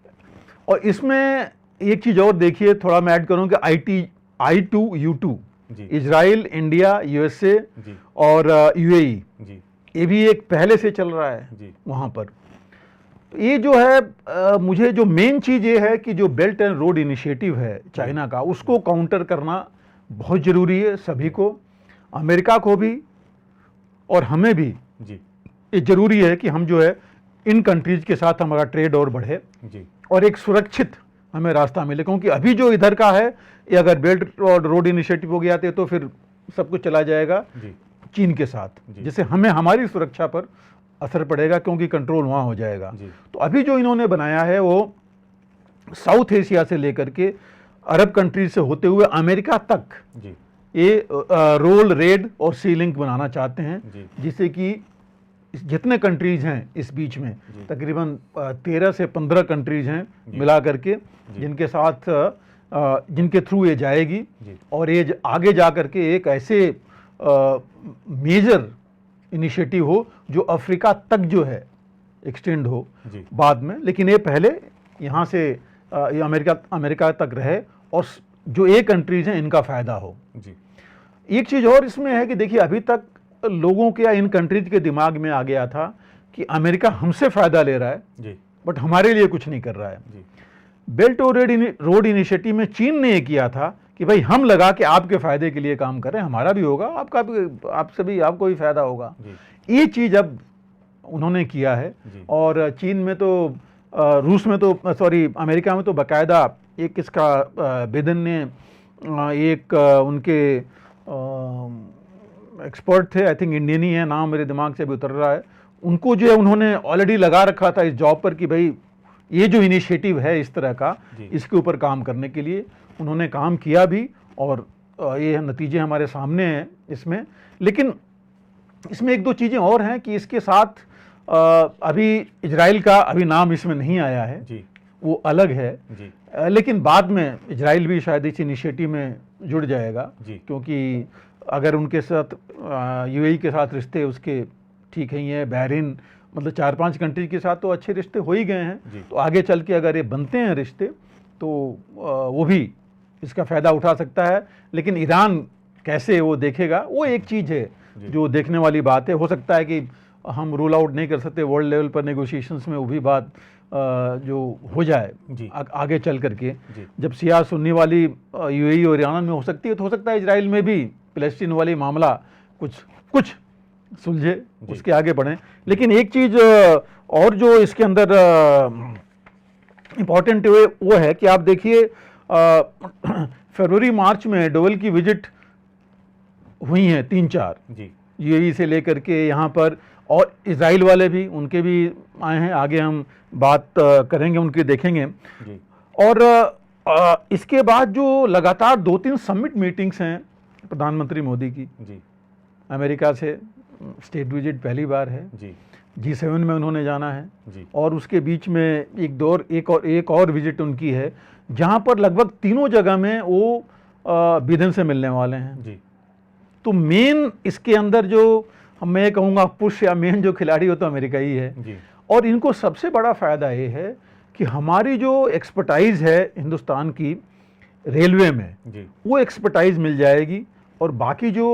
और इसमें एक चीज़ और देखिए, थोड़ा मैं ऐड करूँ कि I2U2 इजराइल, इंडिया, यूएसए और यूएई, ये भी एक पहले से चल रहा है वहाँ पर। ये जो है मुझे जो मेन चीज़ ये है कि जो बेल्ट एंड रोड इनिशिएटिव है चाइना का, उसको काउंटर करना बहुत ज़रूरी है सभी को, अमेरिका को भी और हमें भी जी। ये ज़रूरी है कि हम जो है इन कंट्रीज़ के साथ हमारा ट्रेड और बढ़े जी। और एक सुरक्षित हमें रास्ता मिले, क्योंकि अभी जो इधर का है, ये अगर बेल्ट और रोड इनिशिएटिव हो गया तो फिर सब कुछ चला जाएगा जी। चीन के साथ, जिससे हमें हमारी सुरक्षा पर असर पड़ेगा, क्योंकि कंट्रोल वहाँ हो जाएगा। तो अभी जो इन्होंने बनाया है वो साउथ एशिया से लेकर के अरब कंट्रीज से होते हुए अमेरिका तक ये रोल, रेड और सी लिंक बनाना चाहते हैं, जिससे कि जितने कंट्रीज हैं इस बीच में, तकरीबन 13 से 15 कंट्रीज हैं मिला करके, जिनके साथ जिनके थ्रू ये जाएगी, और ये आगे जा करके एक ऐसे मेजर इनिशिएटिव हो जो अफ्रीका तक जो है एक्सटेंड हो बाद में, लेकिन ये पहले यहाँ से ये अमेरिका तक रहे और जो ये कंट्रीज हैं इनका फ़ायदा हो। एक चीज़ और इसमें है कि देखिए, अभी तक लोगों के या इन कंट्रीज के दिमाग में आ गया था कि अमेरिका हमसे फ़ायदा ले रहा है, बट हमारे लिए कुछ नहीं कर रहा है। बेल्ट और रोड इनिशिएटिव में चीन ने ये किया था कि भाई हम लगा के आपके फ़ायदे के लिए काम कर रहे हैं, हमारा भी होगा, आपका भी, आपसे भी आपको भी फ़ायदा होगा। ये चीज़ अब उन्होंने किया है। और चीन में तो, रूस में तो, सॉरी, अमेरिका में तो बाकायदा एक इसका बिडेन ने एक उनके एक्सपर्ट थे, आई थिंक इंडियन ही है, नाम मेरे दिमाग से भी उतर रहा है, उनको जो है उन्होंने ऑलरेडी लगा रखा था इस जॉब पर कि भाई ये जो इनिशिएटिव है इस तरह का, इसके ऊपर काम करने के लिए उन्होंने काम किया भी, और ये नतीजे हमारे सामने हैं इसमें। लेकिन इसमें एक दो चीज़ें और हैं कि इसके साथ अभी इजराइल का अभी नाम इसमें नहीं आया है, वो अलग है, लेकिन बाद में इजराइल भी शायद इस इनिशिएटिव में जुड़ जाएगा, क्योंकि अगर उनके साथ यूएई के साथ रिश्ते उसके ठीक ही हैं, बहरीन, मतलब 4-5 कंट्री के साथ तो अच्छे रिश्ते हो ही गए हैं, तो आगे चल के अगर ये बनते हैं रिश्ते तो वो भी इसका फ़ायदा उठा सकता है। लेकिन ईरान कैसे वो देखेगा, वो एक चीज़ है जो देखने वाली बात है। हो सकता है कि हम रूल आउट नहीं कर सकते वर्ल्ड लेवल पर नेगोशिएशंस में, वो भी बात जो हो जाए आगे चल करके, जब सिया सुन्नी वाली यूएई और ईरान में हो सकती है, तो हो सकता है इजराइल में भी फ़लस्तीन वाली मामला कुछ सुलझे, उसके आगे बढ़ें। लेकिन एक चीज़ और जो इसके अंदर इम्पॉर्टेंट है वो है कि आप देखिए, फरवरी मार्च में डोवल की विजिट हुई हैं 3-4 यूएई से लेकर के यहाँ पर, और इजराइल वाले भी, उनके भी आए हैं, आगे हम बात करेंगे उनकी, देखेंगे। और इसके बाद जो लगातार 2-3 समिट मीटिंग्स हैं प्रधानमंत्री मोदी की, अमेरिका से स्टेट विजिट पहली बार है, G7 में उन्होंने जाना है, और उसके बीच में एक और विजिट उनकी है, जहाँ पर लगभग तीनों जगह में वो बिडेन से मिलने वाले हैं। तो मेन इसके अंदर जो मैं कहूँगा पुश या मेन जो खिलाड़ी हो तो अमेरिका ही है। और इनको सबसे बड़ा फ़ायदा ये है कि हमारी जो एक्सपर्टाइज़ है हिंदुस्तान की रेलवे में, वो एक्सपर्टाइज़ मिल जाएगी, और बाकी जो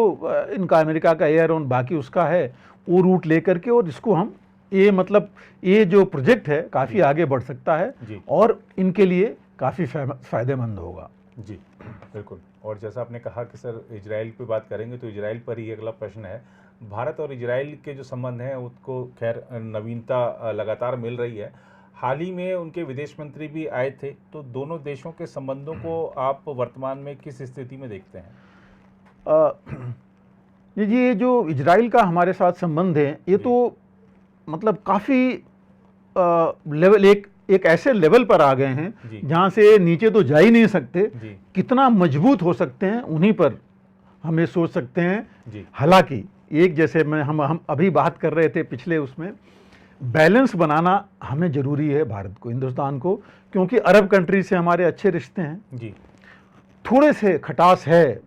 इनका अमेरिका का एयर ऑन बाकी उसका है, वो रूट लेकर के, और इसको हम ये जो प्रोजेक्ट है काफ़ी आगे बढ़ सकता है, और इनके लिए काफ़ी फ़ायदेमंद होगा। जी बिल्कुल। और जैसा आपने कहा कि सर इजराइल पे बात करेंगे, तो इजराइल पर ही अगला प्रश्न है। भारत और इजराइल के जो संबंध हैं उसको खैर नवीनता लगातार मिल रही है। हाल ही में उनके विदेश मंत्री भी आए थे, तो दोनों देशों के संबंधों को आप वर्तमान में किस स्थिति में देखते हैं? जी, ये जो इजराइल का हमारे साथ संबंध है, ये तो मतलब काफ़ी लेवल एक ऐसे लेवल पर आ गए हैं जहाँ से नीचे तो जा ही नहीं सकते। कितना मजबूत हो सकते हैं उन्हीं पर हमें सोच सकते हैं। हालांकि एक, जैसे हम अभी बात कर रहे थे पिछले उसमें, बैलेंस बनाना हमें ज़रूरी है भारत को, हिंदुस्तान को, क्योंकि अरब कंट्री से हमारे अच्छे रिश्ते हैं, थोड़े से खटास है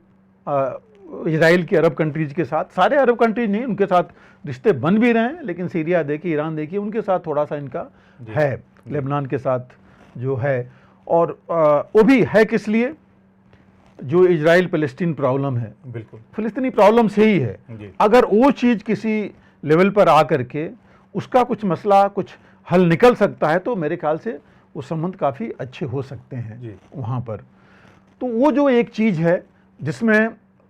इजराइल के अरब कंट्रीज़ के साथ। सारे अरब कंट्रीज नहीं, उनके साथ रिश्ते बन भी रहे हैं, लेकिन सीरिया देखिए, ईरान देखिए, उनके साथ थोड़ा सा इनका है, लेबनान के साथ जो है। और वो भी है किस लिए, जो इजराइल फ़लस्तीन प्रॉब्लम है, बिल्कुल फ़लस्तीनी प्रॉब्लम से ही है। अगर वो चीज़ किसी लेवल पर आ करके उसका कुछ मसला, कुछ हल निकल सकता है, तो मेरे ख्याल से वो संबंध काफ़ी अच्छे हो सकते हैं वहाँ पर। तो वो जो एक चीज़ है जिसमें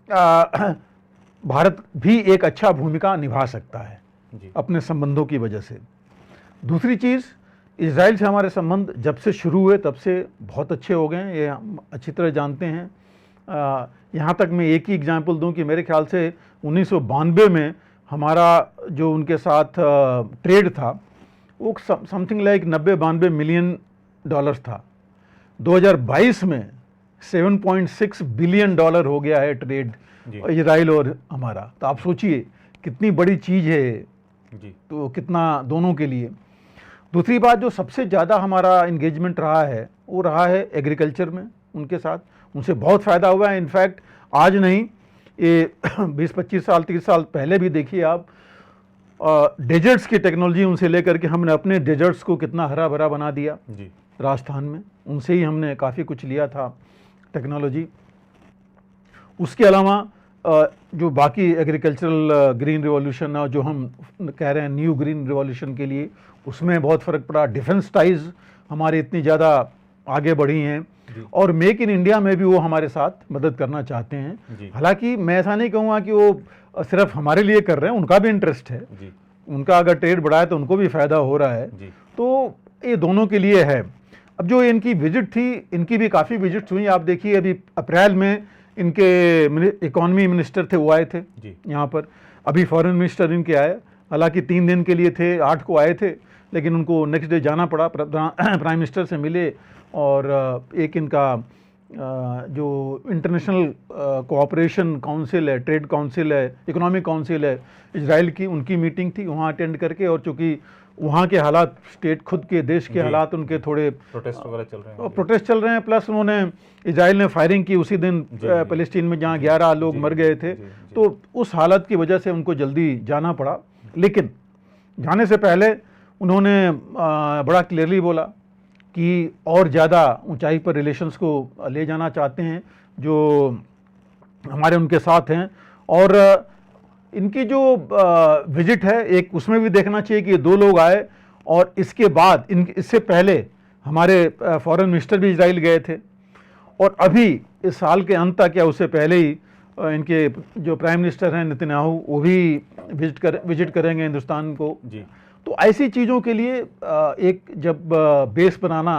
भारत भी एक अच्छा भूमिका निभा सकता है अपने संबंधों की वजह से। दूसरी चीज़, इजराइल से हमारे संबंध जब से शुरू हुए तब से बहुत अच्छे हो गए हैं, ये हम अच्छी तरह जानते हैं। यहाँ तक मैं एक ही एग्जांपल दूं कि मेरे ख्याल से 1992 में हमारा जो उनके साथ ट्रेड था वो समथिंग लाइक 90-92 मिलियन डॉलर्स था। 2022 में 7.6 बिलियन डॉलर हो गया है ट्रेड इजराइल और हमारा। तो आप सोचिए कितनी बड़ी चीज़ है जी। तो कितना दोनों के लिए। दूसरी बात, जो सबसे ज़्यादा हमारा इंगेजमेंट रहा है वो रहा है एग्रीकल्चर में। उनके साथ उनसे बहुत फ़ायदा हुआ है। इनफैक्ट आज नहीं, ये 20-25 साल 30 साल पहले भी देखिए आप, डेजर्ट्स की टेक्नोलॉजी उनसे लेकर के हमने अपने डेजर्ट्स को कितना हरा भरा बना दिया जी। राजस्थान में उनसे ही हमने काफ़ी कुछ लिया था टेक्नोलॉजी। उसके अलावा जो बाकी एग्रीकल्चरल ग्रीन रिवॉल्यूशन और जो हम कह रहे हैं न्यू ग्रीन रिवॉल्यूशन के लिए, उसमें बहुत फ़र्क पड़ा। डिफेंस टाइज हमारे इतनी ज़्यादा आगे बढ़ी हैं और मेक इन इंडिया में भी वो हमारे साथ मदद करना चाहते हैं। हालांकि मैं ऐसा नहीं कहूँगा कि वो सिर्फ हमारे लिए कर रहे हैं, उनका भी इंटरेस्ट है जी। उनका अगर ट्रेड बढ़ा है तो उनको भी फ़ायदा हो रहा है जी। तो ये दोनों के लिए है। अब जो इनकी विजिट थी, इनकी भी काफ़ी विजिट्स हुई। आप देखिए अभी अप्रैल में इनके इकोनॉमी मिनिस्टर थे, वो आए थे यहाँ पर। अभी फॉरेन मिनिस्टर इनके आए, हालांकि 3 दिन के लिए थे, 8 को आए थे, लेकिन उनको नेक्स्ट डे जाना पड़ा। प्राइम मिनिस्टर से मिले और एक इनका जो इंटरनेशनल कोऑपरेशन काउंसिल है, ट्रेड काउंसिल है, इकोनॉमिक काउंसिल है इजराइल की, उनकी मीटिंग थी, वहाँ अटेंड करके। और चूँकि वहाँ के हालात, स्टेट खुद के देश के हालात उनके थोड़े प्रोटेस्ट वगैरह चल रहे हैं, प्लस उन्होंने इजराइल ने फायरिंग की उसी दिन फ़लस्तीन में, जहाँ 11 लोग मर गए थे। तो उस हालत की वजह से उनको जल्दी जाना पड़ा। लेकिन जाने से पहले उन्होंने बड़ा क्लियरली बोला कि और ज़्यादा ऊंचाई पर रिलेशंस को ले जाना चाहते हैं जो हमारे उनके साथ हैं। और इनकी जो विजिट है, एक उसमें भी देखना चाहिए कि ये 2 लोग आए और इसके बाद इससे पहले हमारे फॉरेन मिनिस्टर भी इजराइल गए थे। और अभी इस साल के अंत तक या उससे पहले ही इनके जो प्राइम मिनिस्टर हैं नेतन्याहू, वो भी विजिट करेंगे हिंदुस्तान को जी। तो ऐसी चीज़ों के लिए एक जब बेस बनाना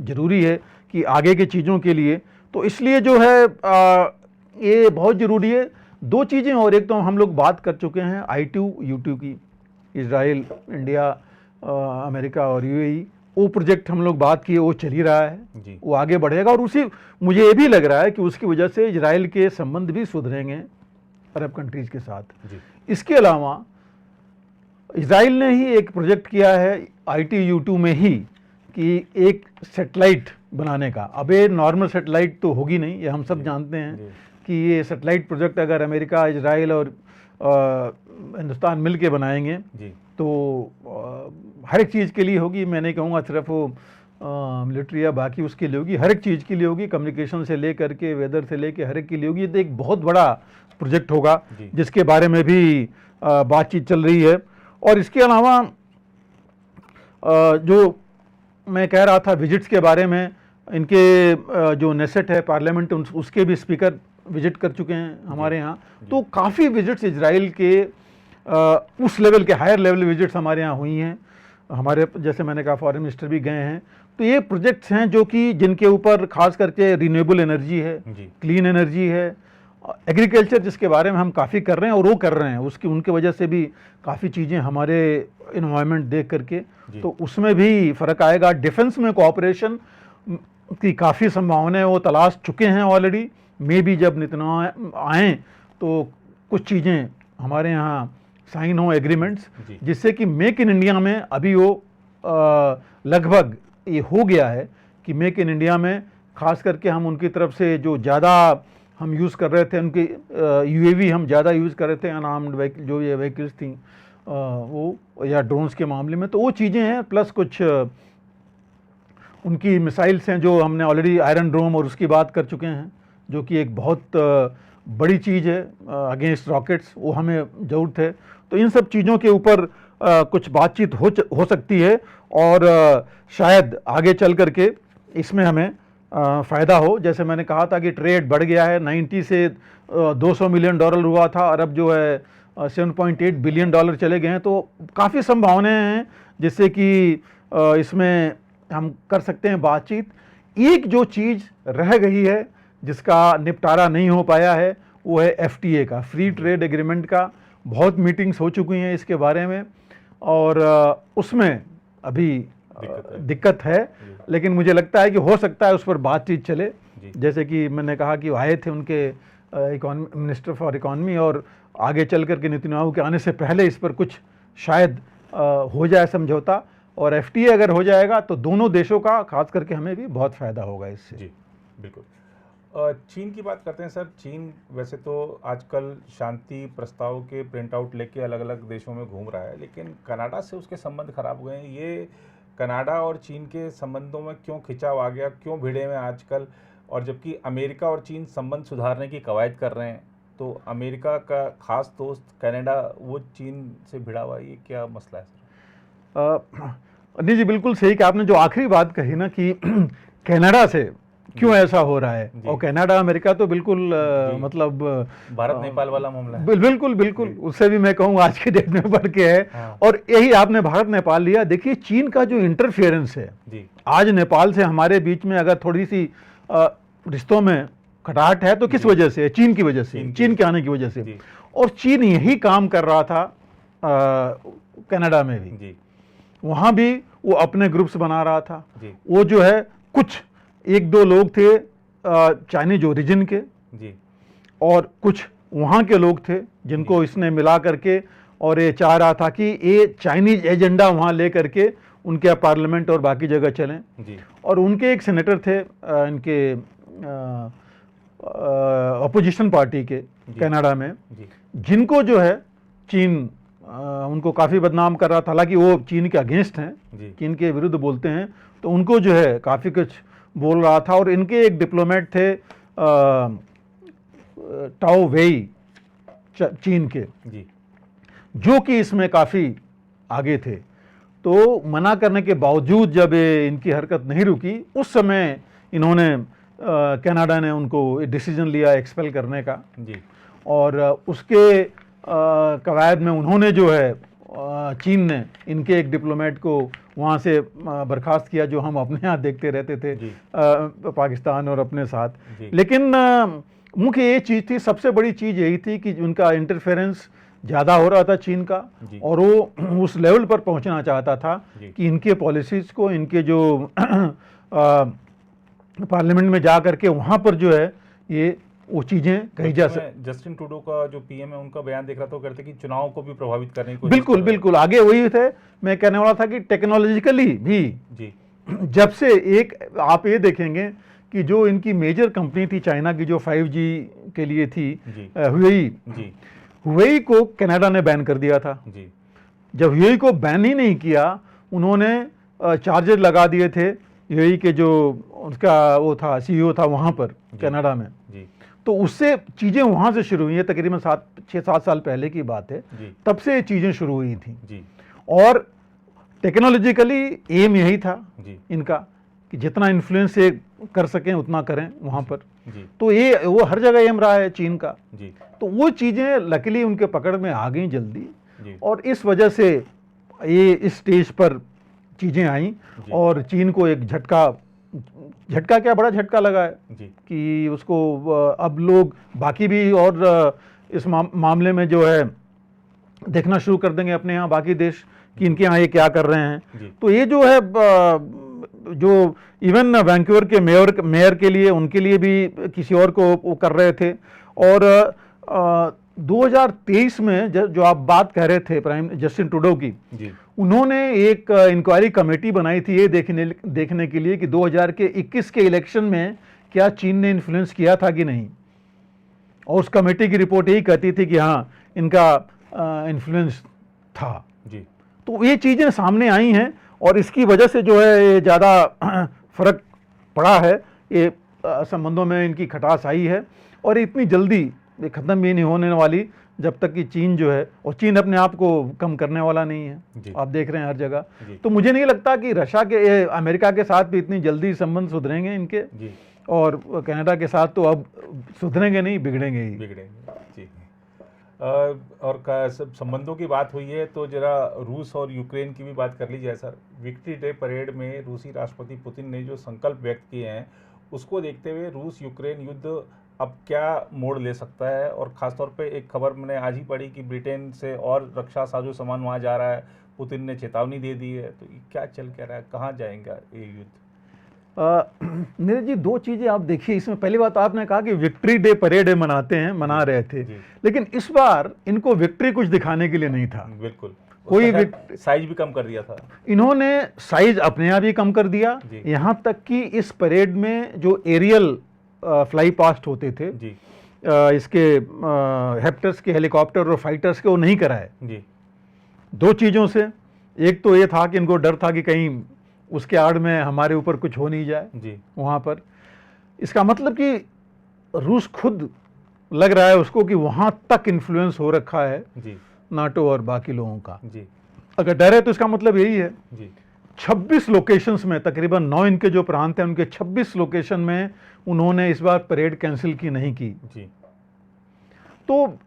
ज़रूरी है कि आगे की चीज़ों के लिए, तो इसलिए जो है ये बहुत ज़रूरी है। 2 चीज़ें और, एक तो हम लोग बात कर चुके हैं I2 U2 की, इजराइल, इंडिया, अमेरिका और UAE। वो प्रोजेक्ट हम लोग बात किए, वो चल ही रहा है जी। वो आगे बढ़ेगा और उसी मुझे ये भी लग रहा है कि उसकी वजह से इजराइल के संबंध भी सुधरेंगे अरब कंट्रीज़ के साथ जी। इसके अलावा इजराइल ने ही एक प्रोजेक्ट किया है ITU2 में ही कि एक सेटेलाइट बनाने का। अब ये नॉर्मल सेटेलाइट तो होगी नहीं, ये हम सब जानते हैं कि ये सेटेलाइट प्रोजेक्ट अगर अमेरिका, इजराइल और हिंदुस्तान मिल के बनाएंगे तो हर एक चीज़ के लिए होगी। मैं नहीं कहूँगा सिर्फ वो मिलिट्री या बाकी उसके लिए होगी, हर एक चीज़ के लिए होगी, कम्युनिकेशन से ले करके वेदर से लेके हर एक के लिए होगी। तो एक बहुत बड़ा प्रोजेक्ट होगा जिसके बारे में भी बातचीत चल रही है। और इसके अलावा जो मैं कह रहा था विजिट्स के बारे में, इनके जो नेसेट है पार्लियामेंट, उसके भी स्पीकर विजिट कर चुके हैं हमारे यहाँ। तो काफ़ी विजिट्स इजराइल के उस लेवल के, हायर लेवल विजिट्स हमारे यहाँ हुई हैं। हमारे जैसे मैंने कहा फॉरेन मिनिस्टर भी गए हैं। तो ये प्रोजेक्ट्स हैं जो कि जिनके ऊपर खास करके रिन्यूएबल एनर्जी है, क्लीन एनर्जी है, एग्रीकल्चर जिसके बारे में हम काफ़ी कर रहे हैं और वो कर रहे हैं, उसकी उनके वजह से भी काफ़ी चीज़ें हमारे इन्वायरमेंट देख करके तो उसमें भी फ़र्क आएगा। डिफेंस में कोऑपरेशन की काफ़ी संभावनाएं वो तलाश चुके हैं ऑलरेडी। मे भी जब नेतन्याहू आएँ तो कुछ चीज़ें हमारे यहाँ साइन हो एग्रीमेंट्स, जिससे कि मेक इन इंडिया में अभी वो लगभग ये हो गया है कि मेक इन इंडिया में खास करके हम उनकी तरफ से जो ज़्यादा हम यूज़ कर रहे थे, उनकी UAV हम ज़्यादा यूज़ कर रहे थे, अनआर्म्ड व्हीकल जो ये व्हीकल्स थी वो, या ड्रोन्स के मामले में, तो वो चीज़ें हैं। प्लस कुछ उनकी मिसाइल्स हैं जो हमने ऑलरेडी आयरन डोम और उसकी बात कर चुके हैं, जो कि एक बहुत बड़ी चीज़ है अगेंस्ट रॉकेट्स, वो हमें ज़रूरत है। तो इन सब चीज़ों के ऊपर कुछ बातचीत हो सकती है और शायद आगे चल करके इसमें हमें फ़ायदा हो। जैसे मैंने कहा था कि ट्रेड बढ़ गया है, 90 से $200 मिलियन हुआ था और अब जो है 7.8 बिलियन डॉलर चले गए हैं। तो काफ़ी संभावनाएं हैं जिससे कि इसमें हम कर सकते हैं बातचीत। एक जो चीज़ रह गई है जिसका निपटारा नहीं हो पाया है वो है FTA का, फ्री ट्रेड एग्रीमेंट का। बहुत मीटिंग्स हो चुकी हैं इसके बारे में, और उसमें अभी दिक्कत है, लेकिन मुझे लगता है कि हो सकता है उस पर बातचीत चले। जैसे कि मैंने कहा कि आए थे उनके मिनिस्टर फॉर इकॉनमी, और आगे चल कर के नेतन्याहू के आने से पहले इस पर कुछ शायद हो जाए समझौता, और एफटीए अगर हो जाएगा तो दोनों देशों का, खास करके हमें भी बहुत फ़ायदा होगा इससे। जी बिल्कुल। चीन की बात करते हैं सर। चीन वैसे तो आजकल शांति प्रस्ताव के प्रिंट आउट लेके अलग अलग देशों में घूम रहा है, लेकिन कनाडा से उसके संबंध खराब हो गए हैं। ये कनाडा और चीन के संबंधों में क्यों खिंचाव आ गया, क्यों भिड़े में आजकल? और जबकि अमेरिका और चीन संबंध सुधारने की कवायद कर रहे हैं, तो अमेरिका का खास दोस्त कनाडा वो चीन से भिड़ा हुआ, ये क्या मसला है सर? नहीं जी, बिल्कुल सही कि आपने जो आखिरी बात कही ना कि कनाडा से क्यों ऐसा हो रहा है, और कनाडा अमेरिका तो बिल्कुल मतलब भारत नेपाल वाला मामला है। बिल्कुल बिल्कुल, उससे भी मैं कहूँ आज के डेट में बढ़ के है। हाँ। और यही आपने भारत नेपाल लिया, देखिए चीन का जो इंटरफेरेंस है जी। आज नेपाल से हमारे बीच में अगर थोड़ी सी रिश्तों में खटाहट है तो किस वजह से? चीन की वजह से, चीन के आने की वजह से। और चीन यही काम कर रहा था कनाडा में भी, वहां भी वो अपने ग्रुप्स बना रहा था। वो जो है कुछ एक दो लोग थे चाइनीज ओरिजिन के जी, और कुछ वहाँ के लोग थे जिनको इसने मिला करके, और ये चाह रहा था कि ये चाइनीज एजेंडा वहाँ ले करके उनके पार्लियामेंट और बाकी जगह चलें जी। और उनके एक सेनेटर थे इनके अपोजिशन पार्टी के कनाडा में जी, जिनको जो है चीन उनको काफ़ी बदनाम कर रहा था। हालांकि वो चीन के अगेंस्ट हैं, चीन के विरुद्ध बोलते हैं, तो उनको जो है काफ़ी कुछ बोल रहा था। और इनके एक डिप्लोमेट थे टाओ वेई चीन के जी, जो कि इसमें काफ़ी आगे थे। तो मना करने के बावजूद जब इनकी हरकत नहीं रुकी, उस समय इन्होंने कनाडा ने उनको डिसीजन लिया एक्सपेल करने का जी। और उसके कवायद में उन्होंने जो है चीन ने इनके एक डिप्लोमेट को वहाँ से बर्खास्त किया, जो हम अपने यहाँ देखते रहते थे पाकिस्तान और अपने साथ। लेकिन मुख्य ये चीज़ थी, सबसे बड़ी चीज़ यही थी कि उनका इंटरफेरेंस ज़्यादा हो रहा था चीन का, और वो उस लेवल पर पहुँचना चाहता था कि इनके पॉलिसीज़ को, इनके जो पार्लियामेंट में जा करके वहाँ पर जो है ये वो चीज़ें कही जा सकती। जस्टिन ट्रूडो का जो पीएम है उनका बयान देख रहा था, वो कहते कि चुनाव को भी प्रभावित करने को। बिल्कुल बिल्कुल, आगे वही थे। मैं कहने वाला था कि टेक्नोलॉजिकली भी जी, जब से एक आप ये देखेंगे कि जो इनकी मेजर कंपनी थी चाइना की, जो 5G के लिए थी, हुवेई को कनाडा ने बैन कर दिया था जी। जब हुवेई को बैन ही नहीं किया, उन्होंने चार्जेस लगा दिए थे हुवेई के जो उसका वो था CEO था वहाँ पर कनाडा में जी। तो उससे चीज़ें वहाँ से शुरू हुई है, तकरीबन 6-7 साल पहले की बात है, तब से चीज़ें शुरू हुई थी जी। और टेक्नोलॉजिकली एम यही था जी। इनका कि जितना इन्फ्लुएंस ये कर सकें उतना करें वहाँ पर जी। तो ये वो हर जगह एम रहा है चीन का जी। तो वो चीज़ें लकीली उनके पकड़ में आ गई जल्दी जी। और इस वजह से ये इस स्टेज पर चीज़ें आई, और चीन को एक झटका क्या बड़ा झटका लगा है जी। कि उसको अब लोग बाकी भी और इस मामले में जो है देखना शुरू कर देंगे अपने यहाँ बाकी देश कि इनके यहाँ ये क्या कर रहे हैं। तो ये जो है जो इवन वैंकूवर के मेयर के लिए, उनके लिए भी किसी और को वो कर रहे थे। और 2023 में जो आप बात कह रहे थे प्राइम जस्टिन ट्रूडो की जी। उन्होंने एक इंक्वायरी कमेटी बनाई थी ये देखने के लिए कि 2021 के इलेक्शन में क्या चीन ने इन्फ्लुएंस किया था कि नहीं, और उस कमेटी की रिपोर्ट यही कहती थी कि हाँ इनका इन्फ्लुएंस था जी। तो ये चीज़ें सामने आई हैं, और इसकी वजह से जो है ये ज़्यादा फर्क पड़ा है, ये संबंधों में इनकी खटास आई है, और इतनी जल्दी ये ख़त्म भी नहीं होने वाली जब तक कि चीन जो है, और चीन अपने आप को कम करने वाला नहीं है, आप देख रहे हैं हर जगह। तो मुझे नहीं लगता कि रशिया के अमेरिका के साथ भी इतनी जल्दी संबंध सुधरेंगे इनके जी। और कनाडा के साथ तो अब सुधरेंगे नहीं, बिगड़ेंगे ही जी। और संबंधों की बात हुई है तो जरा रूस और यूक्रेन की भी बात कर ली जाए सर। विक्ट्री डे परेड में रूसी राष्ट्रपति पुतिन ने जो संकल्प व्यक्त किए हैं, उसको देखते हुए रूस यूक्रेन युद्ध अब क्या मोड़ ले सकता है? और ख़ासतौर पे एक खबर मैंने आज ही पढ़ी कि ब्रिटेन से और रक्षा साजो सामान वहाँ जा रहा है, पुतिन ने चेतावनी दे दी है। तो ये क्या चल क्या रहा है, कहाँ जाएगा ये युद्ध? नीरज जी, दो चीज़ें आप देखिए इसमें। पहली बात आपने कहा कि विक्ट्री डे परेड मनाते हैं, मना रहे थे, लेकिन इस बार इनको विक्ट्री कुछ दिखाने के लिए नहीं था। बिल्कुल, कोई साइज भी कम कर दिया था इन्होंने, साइज अपने आप ही कम कर दिया। यहाँ तक कि इस परेड में जो एरियल फ्लाई पास्ट होते थे जी, इसके हेप्टर्स के हेलीकॉप्टर और फाइटर्स के, वो नहीं कराए जी। दो चीज़ों से, एक तो ये था कि इनको डर था कि कहीं उसके आड़ में हमारे ऊपर कुछ हो नहीं जाए जी वहाँ पर। इसका मतलब कि रूस खुद लग रहा है उसको कि वहाँ तक इन्फ्लुएंस हो रखा है जी नाटो और बाकी लोगों का जी। अगर डर है तो इसका मतलब यही है जी। 26 लोकेशंस में, तकरीबन 9 इनके जो प्रांत हैं उनके 26 लोकेशन में उन्होंने इस बार परेड कैंसिल की नहीं की जी। तो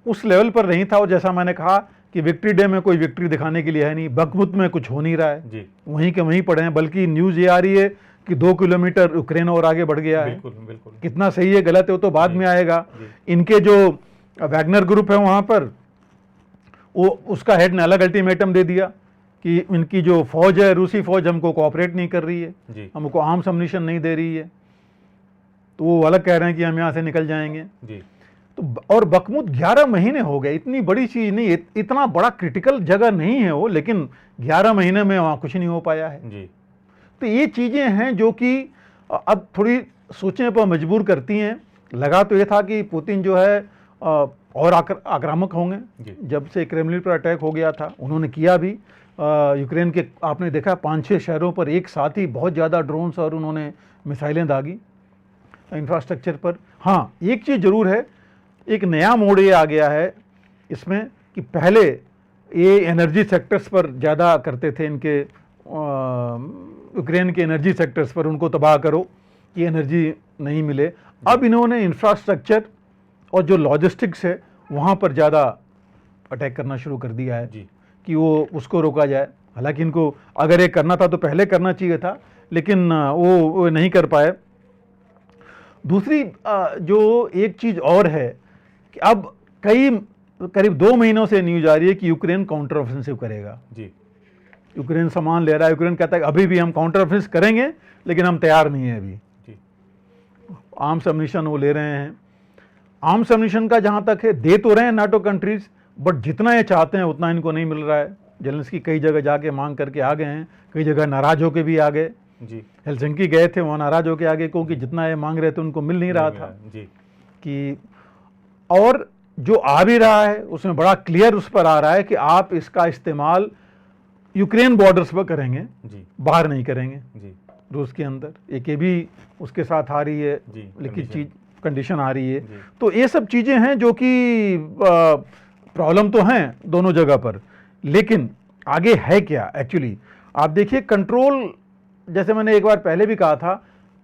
उस लेवल पर नहीं था। और जैसा मैंने कहा कि विक्ट्री डे में कोई विक्ट्री दिखाने के लिए है नहीं, बखमुत में कुछ हो नहीं रहा है जी। वहीं के वहीं पड़े हैं। बल्कि न्यूज़ ये आ रही है कि 2 किलोमीटर यूक्रेन और आगे बढ़ गया है। बिल्कुल। कितना सही है गलत है वो तो बाद में आएगा। इनके जो वैगनर ग्रुप है वहाँ पर, वो उसका हेड ने अलग अल्टीमेटम दे दिया कि इनकी जो फौज है, रूसी फौज, हमको कोऑपरेट नहीं कर रही है, हमको आर्म्स अम्युनिशन नहीं दे रही है। तो वो अलग कह रहे हैं कि हम यहाँ से निकल जाएंगे जी। तो और बखमुत 11 महीने हो गए, इतनी बड़ी चीज़ नहीं, इतना बड़ा क्रिटिकल जगह नहीं है वो, लेकिन 11 महीने में वहाँ कुछ नहीं हो पाया है जी। तो ये चीज़ें हैं जो कि अब थोड़ी सोचने पर मजबूर करती हैं। लगा तो ये था कि पुतिन जो है और आक्रामक होंगे। जब से क्रेमलिन पर अटैक हो गया था उन्होंने किया भी। यूक्रेन के आपने देखा 5-6 शहरों पर एक साथ ही बहुत ज़्यादा ड्रोन्स और उन्होंने मिसाइलें दागी इंफ्रास्ट्रक्चर पर। हाँ, एक चीज़ ज़रूर है, एक नया मोड़ ये आ गया है इसमें कि पहले ये एनर्जी सेक्टर्स पर ज़्यादा करते थे, इनके यूक्रेन के एनर्जी सेक्टर्स पर उनको तबाह करो कि एनर्जी नहीं मिले। अब इन्होंने इंफ्रास्ट्रक्चर और जो लॉजिस्टिक्स है वहाँ पर ज़्यादा अटैक करना शुरू कर दिया है जी, कि वो उसको रोका जाए। हालांकि इनको अगर ये करना था तो पहले करना चाहिए था, लेकिन वो नहीं कर पाए। दूसरी जो एक चीज़ और है कि अब करीब 2 महीनों से न्यूज़ आ रही है कि यूक्रेन काउंटर ऑफेंसिव करेगा जी। यूक्रेन सामान ले रहा है, यूक्रेन कहता है अभी भी हम काउंटर ऑफेंसिव करेंगे, लेकिन हम तैयार नहीं है अभी जी। आर्म्स अम्युनिशन वो ले रहे हैं। आर्म्स अम्युनिशन का जहाँ तक है, दे तो रहे हैं नाटो कंट्रीज, बट जितना ये चाहते हैं उतना इनको नहीं मिल रहा है। जेलेंस्की कई जगह जाके मांग करके आ गए हैं, कई जगह नाराज होके भी आ गए जी। हेलसिंकी गए थे, वहाँ नाराज होके आ गए क्योंकि जितना ये मांग रहे थे उनको मिल नहीं रहा था जी। कि और जो आ भी रहा है उसमें बड़ा क्लियर उस पर आ रहा है कि आप इसका इस्तेमाल यूक्रेन बॉर्डर्स पर करेंगे जी, बाहर नहीं करेंगे जी। रूस के अंदर एक ये भी उसके साथ आ रही है लिखित चीज, कंडीशन आ रही है। तो ये सब चीज़ें हैं जो कि प्रॉब्लम तो हैं दोनों जगह पर, लेकिन आगे है क्या एक्चुअली। आप देखिए कंट्रोल, जैसे मैंने एक बार पहले भी कहा था,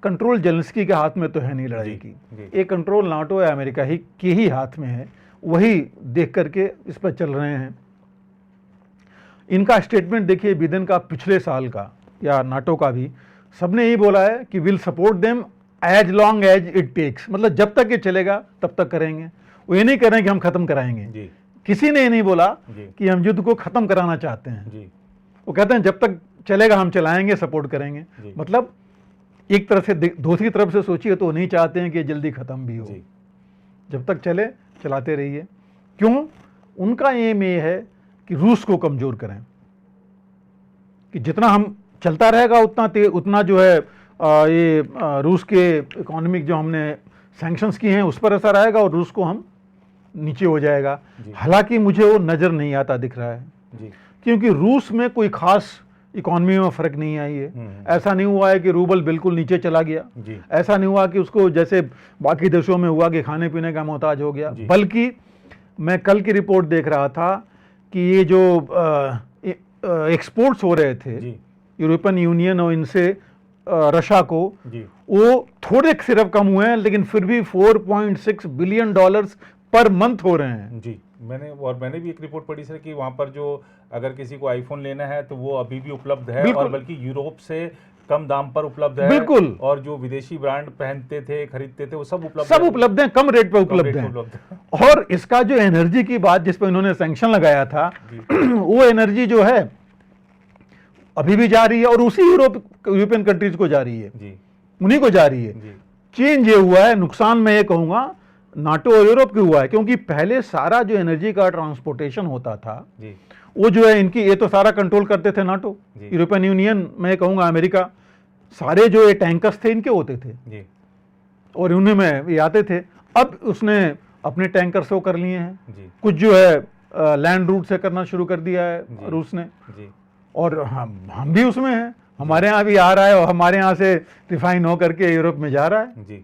कंट्रोल जेलेंस्की के हाथ में तो है नहीं लड़ाई की, ये कंट्रोल नाटो या अमेरिका के ही हाथ में है। वही देख करके इस पर चल रहे हैं। इनका स्टेटमेंट देखिए बिडेन का पिछले साल का या नाटो का भी, सबने यही बोला है कि will support them as long as it takes, मतलब जब तक ये चलेगा तब तक करेंगे। वो ये नहीं कह रहे हैं कि हम खत्म कराएंगे जी। किसी ने ये नहीं बोला कि हम युद्ध को खत्म कराना चाहते हैं जी। वो कहते हैं जब तक चलेगा हम चलाएंगे, सपोर्ट करेंगे। मतलब एक तरफ से, दूसरी तरफ से सोचिए तो नहीं चाहते हैं कि जल्दी खत्म भी हो, जब तक चले चलाते रहिए। क्यों? उनका एम ये है कि रूस को कमजोर करें, कि जितना हम चलता रहेगा उतना जो है ये रूस के इकोनॉमिक जो हमने सैंक्शंस किए हैं उस पर असर आएगा और रूस को हम नीचे हो जाएगा। हालांकि मुझे वो नज़र नहीं आता दिख रहा है जी। क्योंकि रूस में कोई खास इकोनॉमी में फ़र्क नहीं आई है। ऐसा नहीं हुआ है कि रूबल बिल्कुल नीचे चला गया, ऐसा नहीं हुआ कि उसको जैसे बाकी देशों में हुआ कि खाने पीने का मोहताज हो गया। बल्कि मैं कल की रिपोर्ट देख रहा था कि ये जो एक्सपोर्ट्स हो रहे थे यूरोपियन यूनियन और इनसे रशिया को, वो थोड़े सिर्फ कम हुए हैं, लेकिन फिर भी $4.6 बिलियन पर मंथ हो रहे हैं जी। मैंने भी एक रिपोर्ट पढ़ी सर कि वहाँ पर जो अगर किसी को आईफोन लेना है तो वो अभी भी उपलब्ध है, और बल्कि यूरोप से कम दाम पर उपलब्ध है, बिल्कुल, और जो विदेशी ब्रांड पहनते थे, खरीदते थे, वो सब उपलब्ध हैं, कम रेट पे उपलब्ध हैं। और इसका जो एनर्जी की बात जिस पर इन्होंने सैंक्शन लगाया था वो एनर्जी जो है अभी भी जा रही है, और उसी यूरोपियन कंट्रीज को जा रही है जी, उन्हीं को जा रही है जी। चेंज ये हुआ है, नुकसान मैं ये कहूंगा नाटो और यूरोप की हुआ है, क्योंकि पहले सारा जो एनर्जी का ट्रांसपोर्टेशन होता था जी, वो जो है इनकी, ये तो सारा कंट्रोल करते थे नाटो, यूरोपियन यूनियन, मैं कहूंगा अमेरिका, सारे जो ये टैंकर्स थे इनके होते थे जी, और उन्हें में ये आते थे। अब उसने अपने टैंकर शो कर लिए हैं जी, कुछ जो है लैंड रूट से करना शुरू कर दिया है रूस ने जी, और हम भी उसमें हैं, हमारे यहाँ भी आ रहा है और हमारे यहाँ से रिफाइन होकर के यूरोप में जा रहा है जी।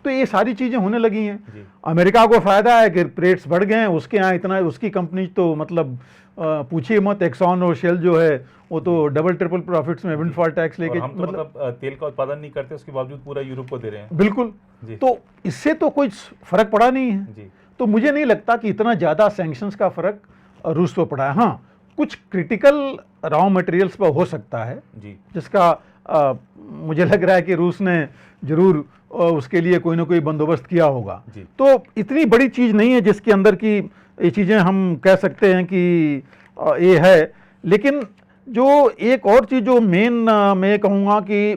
तो ये सारी चीजें होने लगी हैं। अमेरिका को फायदा है कि रेट्स बढ़ गए हैं, उसके यहाँ इतना, उसकी कंपनी तो मतलब पूछिए मत, एक्सॉन और शेल जो है वो तो डबल ट्रिपल प्रॉफिट्स में विंडफॉल टैक्स लेके, हम तो मतलब तेल का उत्पादन नहीं करते, उसके बावजूद पूरा यूरोप को दे रहे हैं। बिल्कुल, तो इससे तो कोई फर्क पड़ा नहीं है जी। तो मुझे नहीं लगता कि इतना ज्यादा सैंक्शंस का फर्क रूस पर पड़ा है। हाँ, कुछ क्रिटिकल रॉ मटेरियल्स पर हो सकता है जी, जिसका मुझे लग रहा है कि रूस ने जरूर उसके लिए कोई ना कोई बंदोबस्त किया होगा। तो इतनी बड़ी चीज नहीं है जिसके अंदर की ये चीजें हम कह सकते हैं कि ये है। लेकिन जो एक और चीज जो मेन मैं कहूँगा कि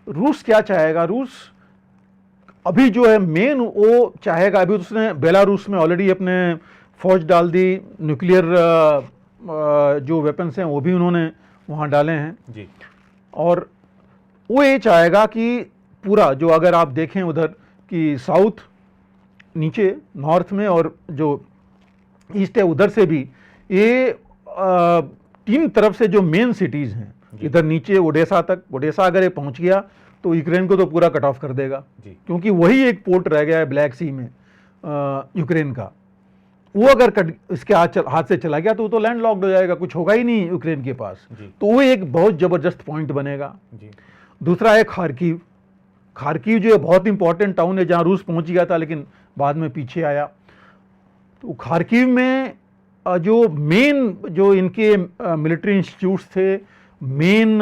रूस क्या चाहेगा, रूस अभी जो है मेन वो चाहेगा, अभी उसने बेलारूस में ऑलरेडी अपने फौज डाल दी, न्यूक्लियर जो वेपन्स हैं वो भी उन्होंने वहाँ डाले हैं जी, और वो ये चाहेगा कि पूरा जो, अगर आप देखें उधर कि साउथ नीचे नॉर्थ में और जो ईस्ट है उधर से भी, ये तीन तरफ से जो मेन सिटीज़ हैं, इधर नीचे ओडेसा तक, ओडेसा अगर ये पहुंच गया तो यूक्रेन को तो पूरा कट ऑफ कर देगा जी, क्योंकि वही एक पोर्ट रह गया है ब्लैक सी में यूक्रेन का, वो अगर इसके हाथ से चला गया तो वो तो लैंड लॉक्ड हो जाएगा, कुछ होगा ही नहीं यूक्रेन के पास, तो वो एक बहुत जबरदस्त पॉइंट बनेगा जी। दूसरा है खार्किव, खार्किव जो है बहुत इंपॉर्टेंट टाउन है, जहाँ रूस पहुंच गया था लेकिन बाद में पीछे आया। तो खार्किव में जो मेन जो इनके मिलिट्री इंस्टीट्यूट्स थे, मेन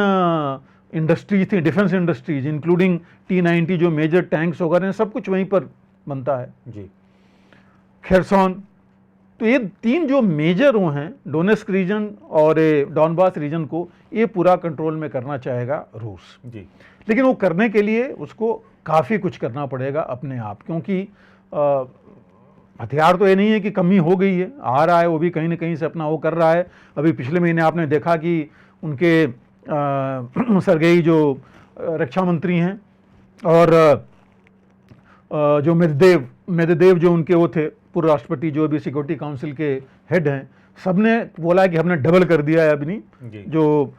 इंडस्ट्रीज थी, डिफेंस इंडस्ट्रीज इंक्लूडिंग T-90 जो मेजर टैंक्स वगैरह हैं, सब कुछ वहीं पर बनता है जी। खेरसॉन, तो ये तीन जो मेजर वो हैं, डोनेस्क रीजन और डॉनबास रीजन को ये पूरा कंट्रोल में करना चाहेगा रूस जी। लेकिन वो करने के लिए उसको काफ़ी कुछ करना पड़ेगा अपने आप, क्योंकि हथियार तो ये नहीं है कि कमी हो गई है, आ रहा है वो भी कहीं ना कहीं से अपना वो कर रहा है। अभी पिछले महीने आपने देखा कि उनके सरगेई जो रक्षा मंत्री हैं और जो मेदवेदेव जो उनके वो थे पूर्व राष्ट्रपति, जो भी सिक्योरिटी काउंसिल के हेड हैं, सबने बोला है कि हमने डबल कर दिया है अपनी जो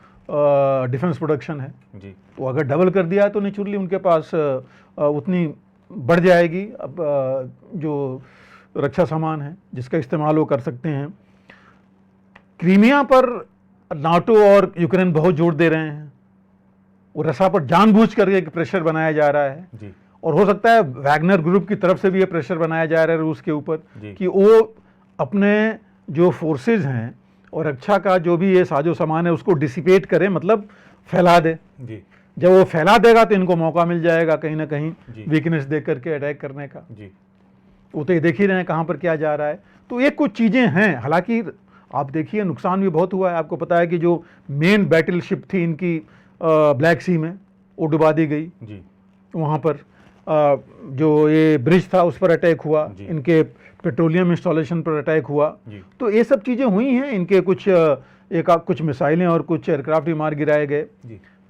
डिफेंस प्रोडक्शन है जी। तो अगर डबल कर दिया है तो नेचुरली उनके पास उतनी बढ़ जाएगी अब जो रक्षा सामान है जिसका इस्तेमाल वो कर सकते हैं। क्रीमिया पर नाटो और यूक्रेन बहुत जोर दे रहे हैं, वो रसा पर जानबूझ कर एक प्रेशर बनाया जा रहा है जी। और हो सकता है वैगनर ग्रुप की तरफ से भी ये प्रेशर बनाया जा रहा है रूस के ऊपर कि वो अपने जो फोर्सेज हैं और रक्षा का जो भी ये साजो सामान है उसको डिसिपेट करे, मतलब फैला दे जी। जब वो फैला देगा तो इनको मौका मिल जाएगा कहीं ना कहीं वीकनेस देख करके अटैक करने का जी। वो तो ये देख ही रहे हैं कहाँ पर क्या जा रहा है। तो ये कुछ चीज़ें हैं, हालांकि आप देखिए नुकसान भी बहुत हुआ है। आपको पता है कि जो मेन बैटल शिप थी इनकी ब्लैक सी में, वो डुबा दी गई जी। वहाँ पर जो ये ब्रिज था उस पर अटैक हुआ, इनके पेट्रोलियम इंस्टॉलेशन पर अटैक हुआ। तो ये सब चीज़ें हुई हैं, इनके कुछ मिसाइलें और कुछ एयरक्राफ्ट भी मार गिराए गए।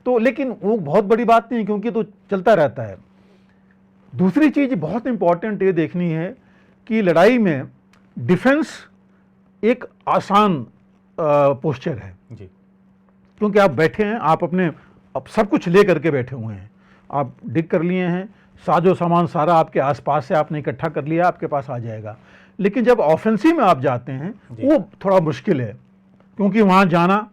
तो लेकिन वो बहुत बड़ी बात नहीं, क्योंकि तो चलता रहता है। दूसरी चीज़ बहुत इंपॉर्टेंट ये देखनी है कि लड़ाई में डिफेंस एक आसान पोस्चर है जी। क्योंकि आप बैठे हैं, आप अब सब कुछ ले करके बैठे हुए हैं, आप डिग कर लिए हैं, साजो सामान सारा आपके आसपास से आपने इकट्ठा कर लिया, आपके पास आ जाएगा। लेकिन जब ऑफेंसिव में आप जाते हैं वो थोड़ा मुश्किल है, क्योंकि वहाँ जाना,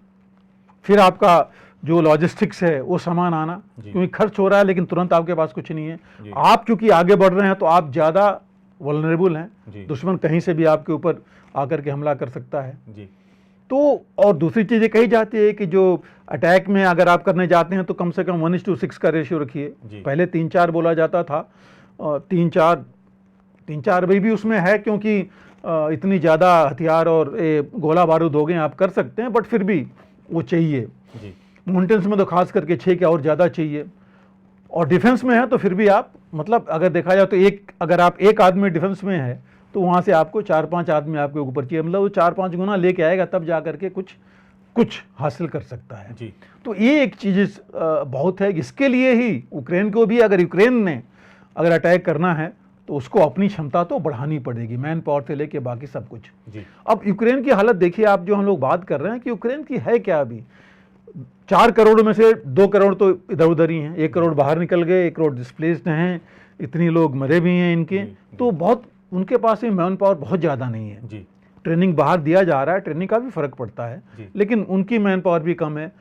फिर आपका जो लॉजिस्टिक्स है वो सामान आना, क्योंकि खर्च हो रहा है लेकिन तुरंत आपके पास कुछ नहीं है। आप क्योंकि आगे बढ़ रहे हैं तो आप ज़्यादा वल्नरेबल हैं, दुश्मन कहीं से भी आपके ऊपर आकर के हमला कर सकता है जी। तो और दूसरी चीज़ ये कही जाती है कि जो अटैक में अगर आप करने जाते हैं तो कम से कम 1:6 का रेशियो रखिए। पहले 3-4 बोला जाता था, 3-4 भी उसमें है, क्योंकि इतनी ज़्यादा हथियार और गोला बारूद हो गए आप कर सकते हैं, बट फिर भी वो चाहिए। माउंटेन्स में तो खास करके 6 के और ज़्यादा चाहिए, और डिफेंस में है तो फिर भी आप मतलब अगर देखा जाए तो अगर आप एक आदमी डिफेंस में है तो वहाँ से आपको 4-5 आदमी आपके ऊपर चाहिए, मतलब वो 4-5 गुना लेके आएगा तब जा करके कुछ हासिल कर सकता है जी। तो ये एक चीज़ बहुत है, इसके लिए ही यूक्रेन को भी, अगर यूक्रेन ने अगर अटैक करना है तो उसको अपनी क्षमता तो बढ़ानी पड़ेगी, मैन पावर से लेके बाकी सब कुछ जी। अब यूक्रेन की हालत देखिए आप, जो हम लोग बात कर रहे हैं कि यूक्रेन की है क्या, अभी 4 करोड़ में से 2 करोड़ तो इधर उधर ही हैं, 1 करोड़ बाहर निकल गए, 1 करोड़ डिस्प्लेस्ड हैं, इतने लोग मरे भी हैं इनके, तो बहुत उनके पास ही मैन पावर बहुत ज़्यादा नहीं है जी। ट्रेनिंग बाहर दिया जा रहा है, ट्रेनिंग का भी फर्क पड़ता है, लेकिन उनकी मैन पावर भी कम है।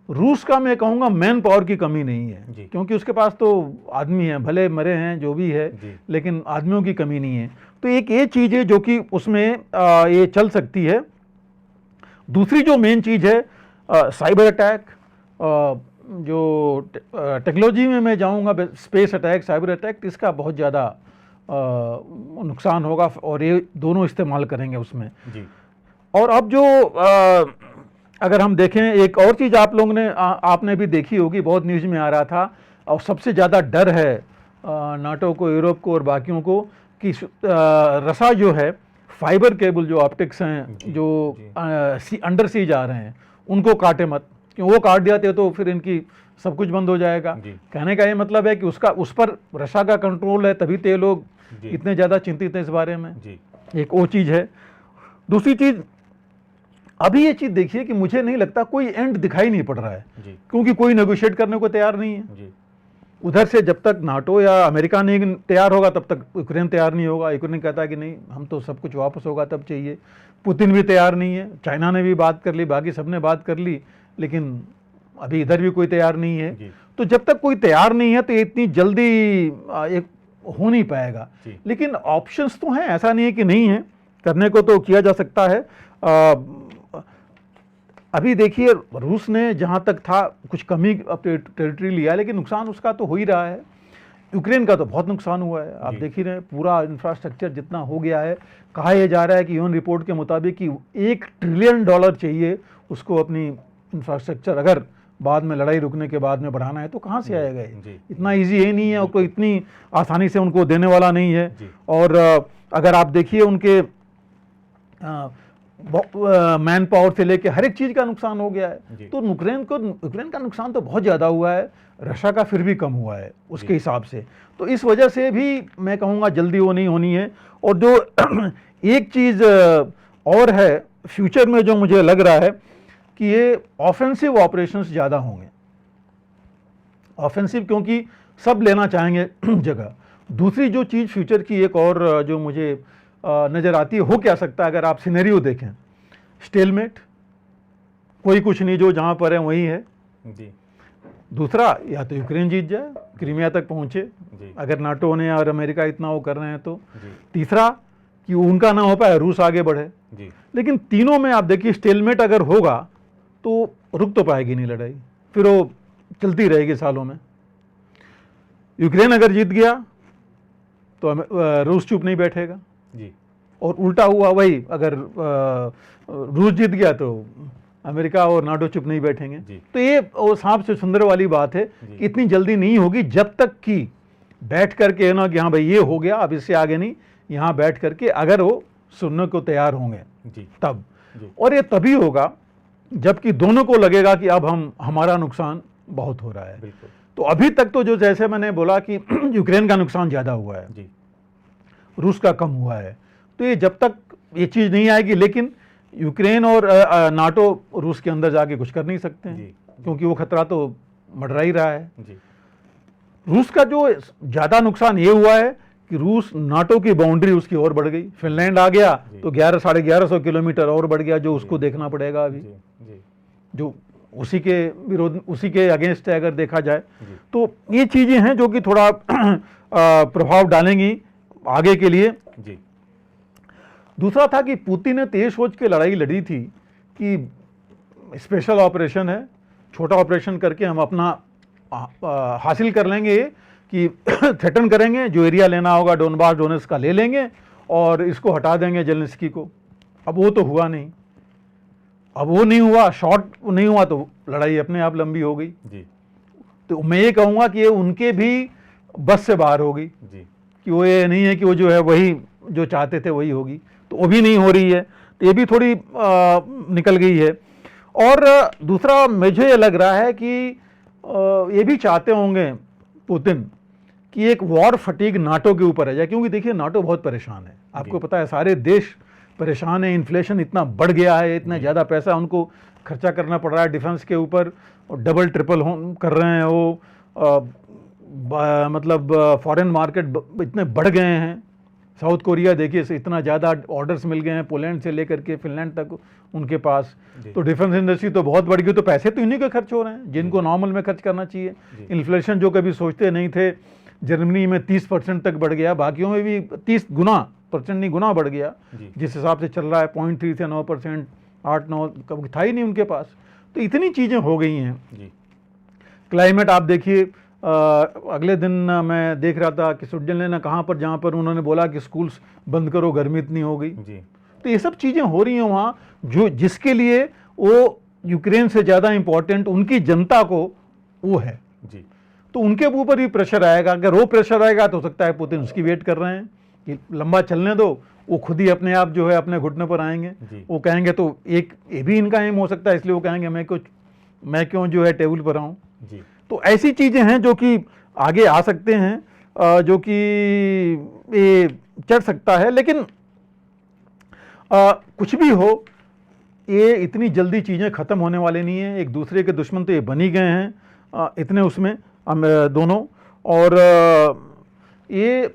रूस का मैं कहूँगा मैन पावर की कमी नहीं है, क्योंकि उसके पास तो आदमी है, भले मरे हैं जो भी है, लेकिन आदमियों की कमी नहीं है। तो एक ये चीज़ है जो कि उसमें ये चल सकती है। दूसरी जो मेन चीज़ है साइबर अटैक, जो टेक्नोलॉजी में मैं जाऊँगा, स्पेस अटैक, साइबर अटैक, इसका बहुत ज़्यादा नुकसान होगा, और ये दोनों इस्तेमाल करेंगे उसमें जी। और अब जो अगर हम देखें, एक और चीज़ आप लोगों ने आपने भी देखी होगी, बहुत न्यूज़ में आ रहा था, और सबसे ज़्यादा डर है नाटो को, यूरोप को और बाकियों को, कि रसा जो है, फाइबर केबल जो ऑप्टिक्स हैं जी, जो अंडर सी जा रहे हैं, उनको काटे मत, क्यों वो काट दिया तो फिर इनकी सब कुछ बंद हो जाएगा। कहने का ये मतलब है कि उस पर रशा का कंट्रोल है, तभी तो ये लोग इतने ज़्यादा चिंतित हैं इस बारे में जी। एक वो चीज़ है। दूसरी चीज़, अभी ये चीज़ देखिए कि मुझे नहीं लगता कोई एंड दिखाई नहीं पड़ रहा है जी। क्योंकि कोई नेगोशिएट करने को तैयार नहीं है जी। उधर से जब तक नाटो या अमेरिका नहीं तैयार होगा तब तक यूक्रेन तैयार नहीं होगा। यूक्रेन कहता है कि नहीं, हम तो सब कुछ वापस होगा तब चाहिए। पुतिन भी तैयार नहीं है, चाइना ने भी बात कर ली, बाकी सब ने बात कर ली, लेकिन अभी इधर भी कोई तैयार नहीं है। तो जब तक कोई तैयार नहीं है तो इतनी जल्दी एक हो नहीं पाएगा। लेकिन ऑप्शंस तो हैं, ऐसा नहीं है कि नहीं है, करने को तो किया जा सकता है। अभी देखिए रूस ने जहाँ तक था कुछ कमी टेरिटरी लिया, लेकिन नुकसान उसका तो हो ही रहा है। यूक्रेन का तो बहुत नुकसान हुआ है, आप देख ही रहे हैं, पूरा इंफ्रास्ट्रक्चर जितना हो गया है। कहा यह जा रहा है कि यूएन रिपोर्ट के मुताबिक कि $1 ट्रिलियन चाहिए उसको अपनी इंफ्रास्ट्रक्चर अगर बाद में लड़ाई रुकने के बाद में बढ़ाना है, तो कहाँ से आएगा ये? इतना इजी ये नहीं है, और कोई इतनी आसानी से उनको देने वाला नहीं है। और अगर आप देखिए उनके मैन पावर से लेके हर एक चीज़ का नुकसान हो गया है। तो यूक्रेन का नुकसान तो बहुत ज़्यादा हुआ है, रशिया का फिर भी कम हुआ है उसके हिसाब से। तो इस वजह से भी मैं कहूँगा जल्दी वो नहीं होनी है। और जो एक चीज़ और है फ्यूचर में जो मुझे लग रहा है कि ये ऑफेंसिव ऑपरेशंस ज़्यादा होंगे। ऑफेंसिव क्योंकि सब लेना चाहेंगे जगह। दूसरी जो चीज़ फ्यूचर की एक और जो मुझे नज़र आती है, हो क्या सकता है अगर आप सिनेरियो देखें, स्टेलमेट, कोई कुछ नहीं, जो जहाँ पर है वही है जी। दूसरा, या तो यूक्रेन जीत जाए, क्रीमिया तक पहुँचे अगर नाटो ने और अमेरिका इतना वो कर रहे हैं तो। तीसरा कि उनका ना हो पाए, रूस आगे बढ़े जी। लेकिन तीनों में आप देखिए स्टेलमेट अगर होगा तो रुक तो पाएगी नहीं लड़ाई, फिर वो चलती रहेगी सालों में। यूक्रेन अगर जीत गया तो रूस चुप नहीं बैठेगा जी। और उल्टा हुआ वही, अगर रूस जीत गया तो अमेरिका और नाटो चुप नहीं बैठेंगे। तो ये वो सांप से सुंदर वाली बात है कि इतनी जल्दी नहीं होगी, जब तक कि बैठ करके ना कि हाँ भाई ये हो गया, अब इससे आगे नहीं, यहाँ बैठ करके अगर वो सुनने को तैयार होंगे जी। तब जी। और ये तभी होगा जबकि दोनों को लगेगा कि अब हमारा नुकसान बहुत हो रहा है। तो अभी तक तो जो जैसे मैंने बोला कि यूक्रेन का नुकसान ज़्यादा हुआ है जी। रूस का कम हुआ है। तो ये जब तक ये चीज़ नहीं आएगी, लेकिन यूक्रेन और नाटो रूस के अंदर जाके कुछ कर नहीं सकते हैं जी। क्योंकि वो खतरा तो मंडरा ही रहा है जी। रूस का जो ज़्यादा नुकसान ये हुआ है कि रूस नाटो की बाउंड्री उसकी और बढ़ गई। फिनलैंड आ गया तो 1100-1150 किलोमीटर और बढ़ गया, जो उसको देखना पड़ेगा अभी, जो उसी के विरोध, उसी के अगेंस्ट है अगर देखा जाए। तो ये चीज़ें हैं जो कि थोड़ा प्रभाव डालेंगी आगे के लिए जी। दूसरा था कि पुतिन ने तेज सोच के लड़ाई लड़ी थी कि स्पेशल ऑपरेशन है, छोटा ऑपरेशन करके हम अपना हासिल कर लेंगे, कि थ्रेटन करेंगे, जो एरिया लेना होगा डोनबास डोनेट्स्क का ले लेंगे और इसको हटा देंगे जेलेंस्की को। अब वो तो हुआ नहीं, अब वो नहीं हुआ, शॉर्ट नहीं हुआ तो लड़ाई अपने आप लंबी हो गई जी। तो मैं ये कहूँगा कि ये उनके भी बस से बाहर हो गई जी, कि वो ये नहीं है कि वो जो है वही जो चाहते थे वही होगी, तो वो भी नहीं हो रही है, तो ये भी थोड़ी निकल गई है। और दूसरा मुझे ये लग रहा है कि ये भी चाहते होंगे पुतिन कि एक वॉर फटीग नाटो के ऊपर आ जाए, क्योंकि देखिए नाटो बहुत परेशान है, आपको पता है सारे देश परेशान है, इन्फ्लेशन इतना बढ़ गया है, इतना ज़्यादा पैसा उनको खर्चा करना पड़ रहा है डिफेंस के ऊपर, और डबल ट्रिपल कर रहे हैं वो, मतलब फॉरेन मार्केट इतने बढ़ गए हैं। साउथ कोरिया देखिए इतना ज़्यादा ऑर्डर्स मिल गए हैं, पोलैंड से लेकर के फिनलैंड तक उनके पास, तो डिफेंस इंडस्ट्री तो बहुत बढ़ गई, तो पैसे तो इन्हीं के खर्च हो रहे हैं जिनको नॉर्मल में खर्च करना चाहिए। इन्फ्लेशन जो कभी सोचते नहीं थे, जर्मनी में 30% तक बढ़ गया, बाकियों में भी 30 नहीं गुना बढ़ गया, जिस हिसाब से चल रहा है 0.3 से 9%, 8-9 कभी था ही नहीं उनके पास। तो इतनी चीज़ें हो गई हैं। क्लाइमेट आप देखिए, अगले दिन मैं देख रहा था कि स्विट्जरलैंड ने कहाँ पर, जहाँ पर उन्होंने बोला कि स्कूल्स बंद करो, गर्मी इतनी हो गई जी। तो ये सब चीज़ें हो रही हैं वहाँ, जो जिसके लिए वो यूक्रेन से ज़्यादा इम्पोर्टेंट उनकी जनता को वो है जी। तो उनके ऊपर भी प्रेशर आएगा, अगर वो प्रेशर आएगा तो हो सकता है पुतिन उसकी वेट कर रहे हैं कि लंबा चलने दो, वो खुद ही अपने आप जो है अपने घुटने पर आएंगे, वो कहेंगे, तो एक ये भी इनका एम हो सकता है, इसलिए वो कहेंगे मैं क्यों जो है टेबल पर आऊँ। तो ऐसी चीज़ें हैं जो कि आगे आ सकते हैं, जो कि ये चढ़ सकता है, लेकिन कुछ भी हो, ये इतनी जल्दी चीज़ें ख़त्म होने वाली नहीं हैं। एक दूसरे के दुश्मन तो ये बन ही गए हैं इतने उसमें दोनों, और ये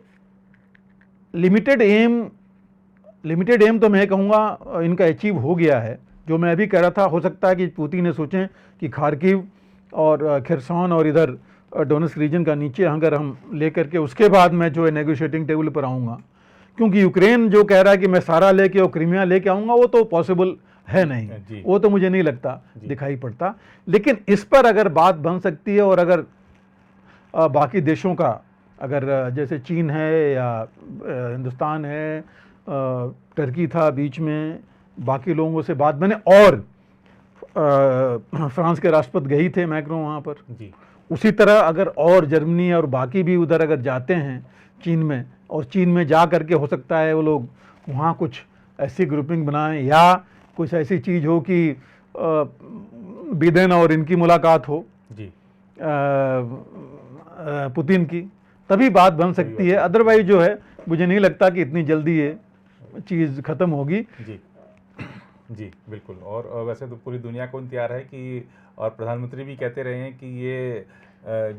लिमिटेड एम तो मैं कहूँगा इनका अचीव हो गया है। जो मैं अभी कह रहा था, हो सकता है कि पुतिन ने सोचें कि खार्किव और खिरसॉन और इधर डोनेट्स्क रीजन का नीचे अगर हम ले करके उसके बाद मैं जो है नेगोशिएटिंग टेबल पर आऊँगा, क्योंकि यूक्रेन जो कह रहा है कि मैं सारा लेके और क्रीमिया लेके आऊँगा, वो तो पॉसिबल है नहीं, वो तो मुझे नहीं लगता दिखाई पड़ता। लेकिन इस पर अगर बात बन सकती है, और अगर बाकी देशों का, अगर जैसे चीन है या हिंदुस्तान है, टर्की था बीच में, बाकी लोगों से बात बने, और फ्रांस के राष्ट्रपति गए थे मैक्रों वहाँ पर जी। उसी तरह अगर और जर्मनी और बाकी भी उधर अगर जाते हैं चीन में, और चीन में जा करके हो सकता है वो लोग वहाँ कुछ ऐसी ग्रुपिंग बनाएं, या कुछ ऐसी चीज़ हो कि बिडेन और इनकी मुलाकात हो जी, पुतिन की, तभी बात बन सकती है। अदरवाइज जो है मुझे नहीं लगता कि इतनी जल्दी ये चीज़ ख़त्म होगी जी। जी बिल्कुल। और वैसे तो पूरी दुनिया को इंतजार है कि, और प्रधानमंत्री भी कहते रहे हैं कि ये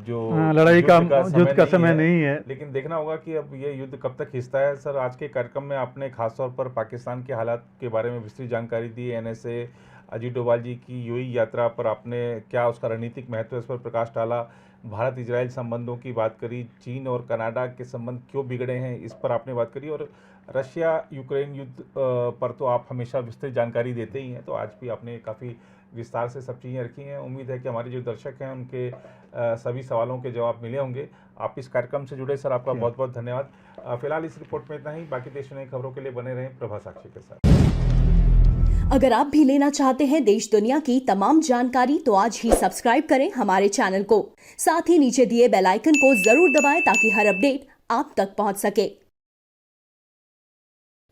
जो लड़ाई का युद्ध का समय नहीं है, लेकिन देखना होगा कि अब ये युद्ध कब तक खिंचता है। सर, आज के कार्यक्रम में आपने खासतौर पर पाकिस्तान के हालात के बारे में विस्तृत जानकारी दी, एनएसए अजीत डोभाल जी की यूएई यात्रा पर आपने क्या उसका रणनीतिक महत्व है इस पर प्रकाश डाला, भारत इजराइल संबंधों की बात करी, चीन और कनाडा के संबंध क्यों बिगड़े हैं इस पर आपने बात करी, और रशिया यूक्रेन युद्ध पर तो आप हमेशा विस्तृत जानकारी देते ही हैं, तो आज भी आपने काफ़ी विस्तार से सब चीज़ें रखी हैं। उम्मीद है कि हमारे जो दर्शक हैं उनके सभी सवालों के जवाब मिले होंगे। आप इस कार्यक्रम से जुड़े सर, आपका बहुत बहुत धन्यवाद। फिलहाल इस रिपोर्ट में इतना ही, बाकी देश की नई खबरों के लिए बने रहें प्रभा साक्षी के साथ। अगर आप भी लेना चाहते हैं देश दुनिया की तमाम जानकारी, तो आज ही सब्सक्राइब करें हमारे चैनल को, साथ ही नीचे दिए बेल आइकन को जरूर दबाएं ताकि हर अपडेट आप तक पहुंच सके।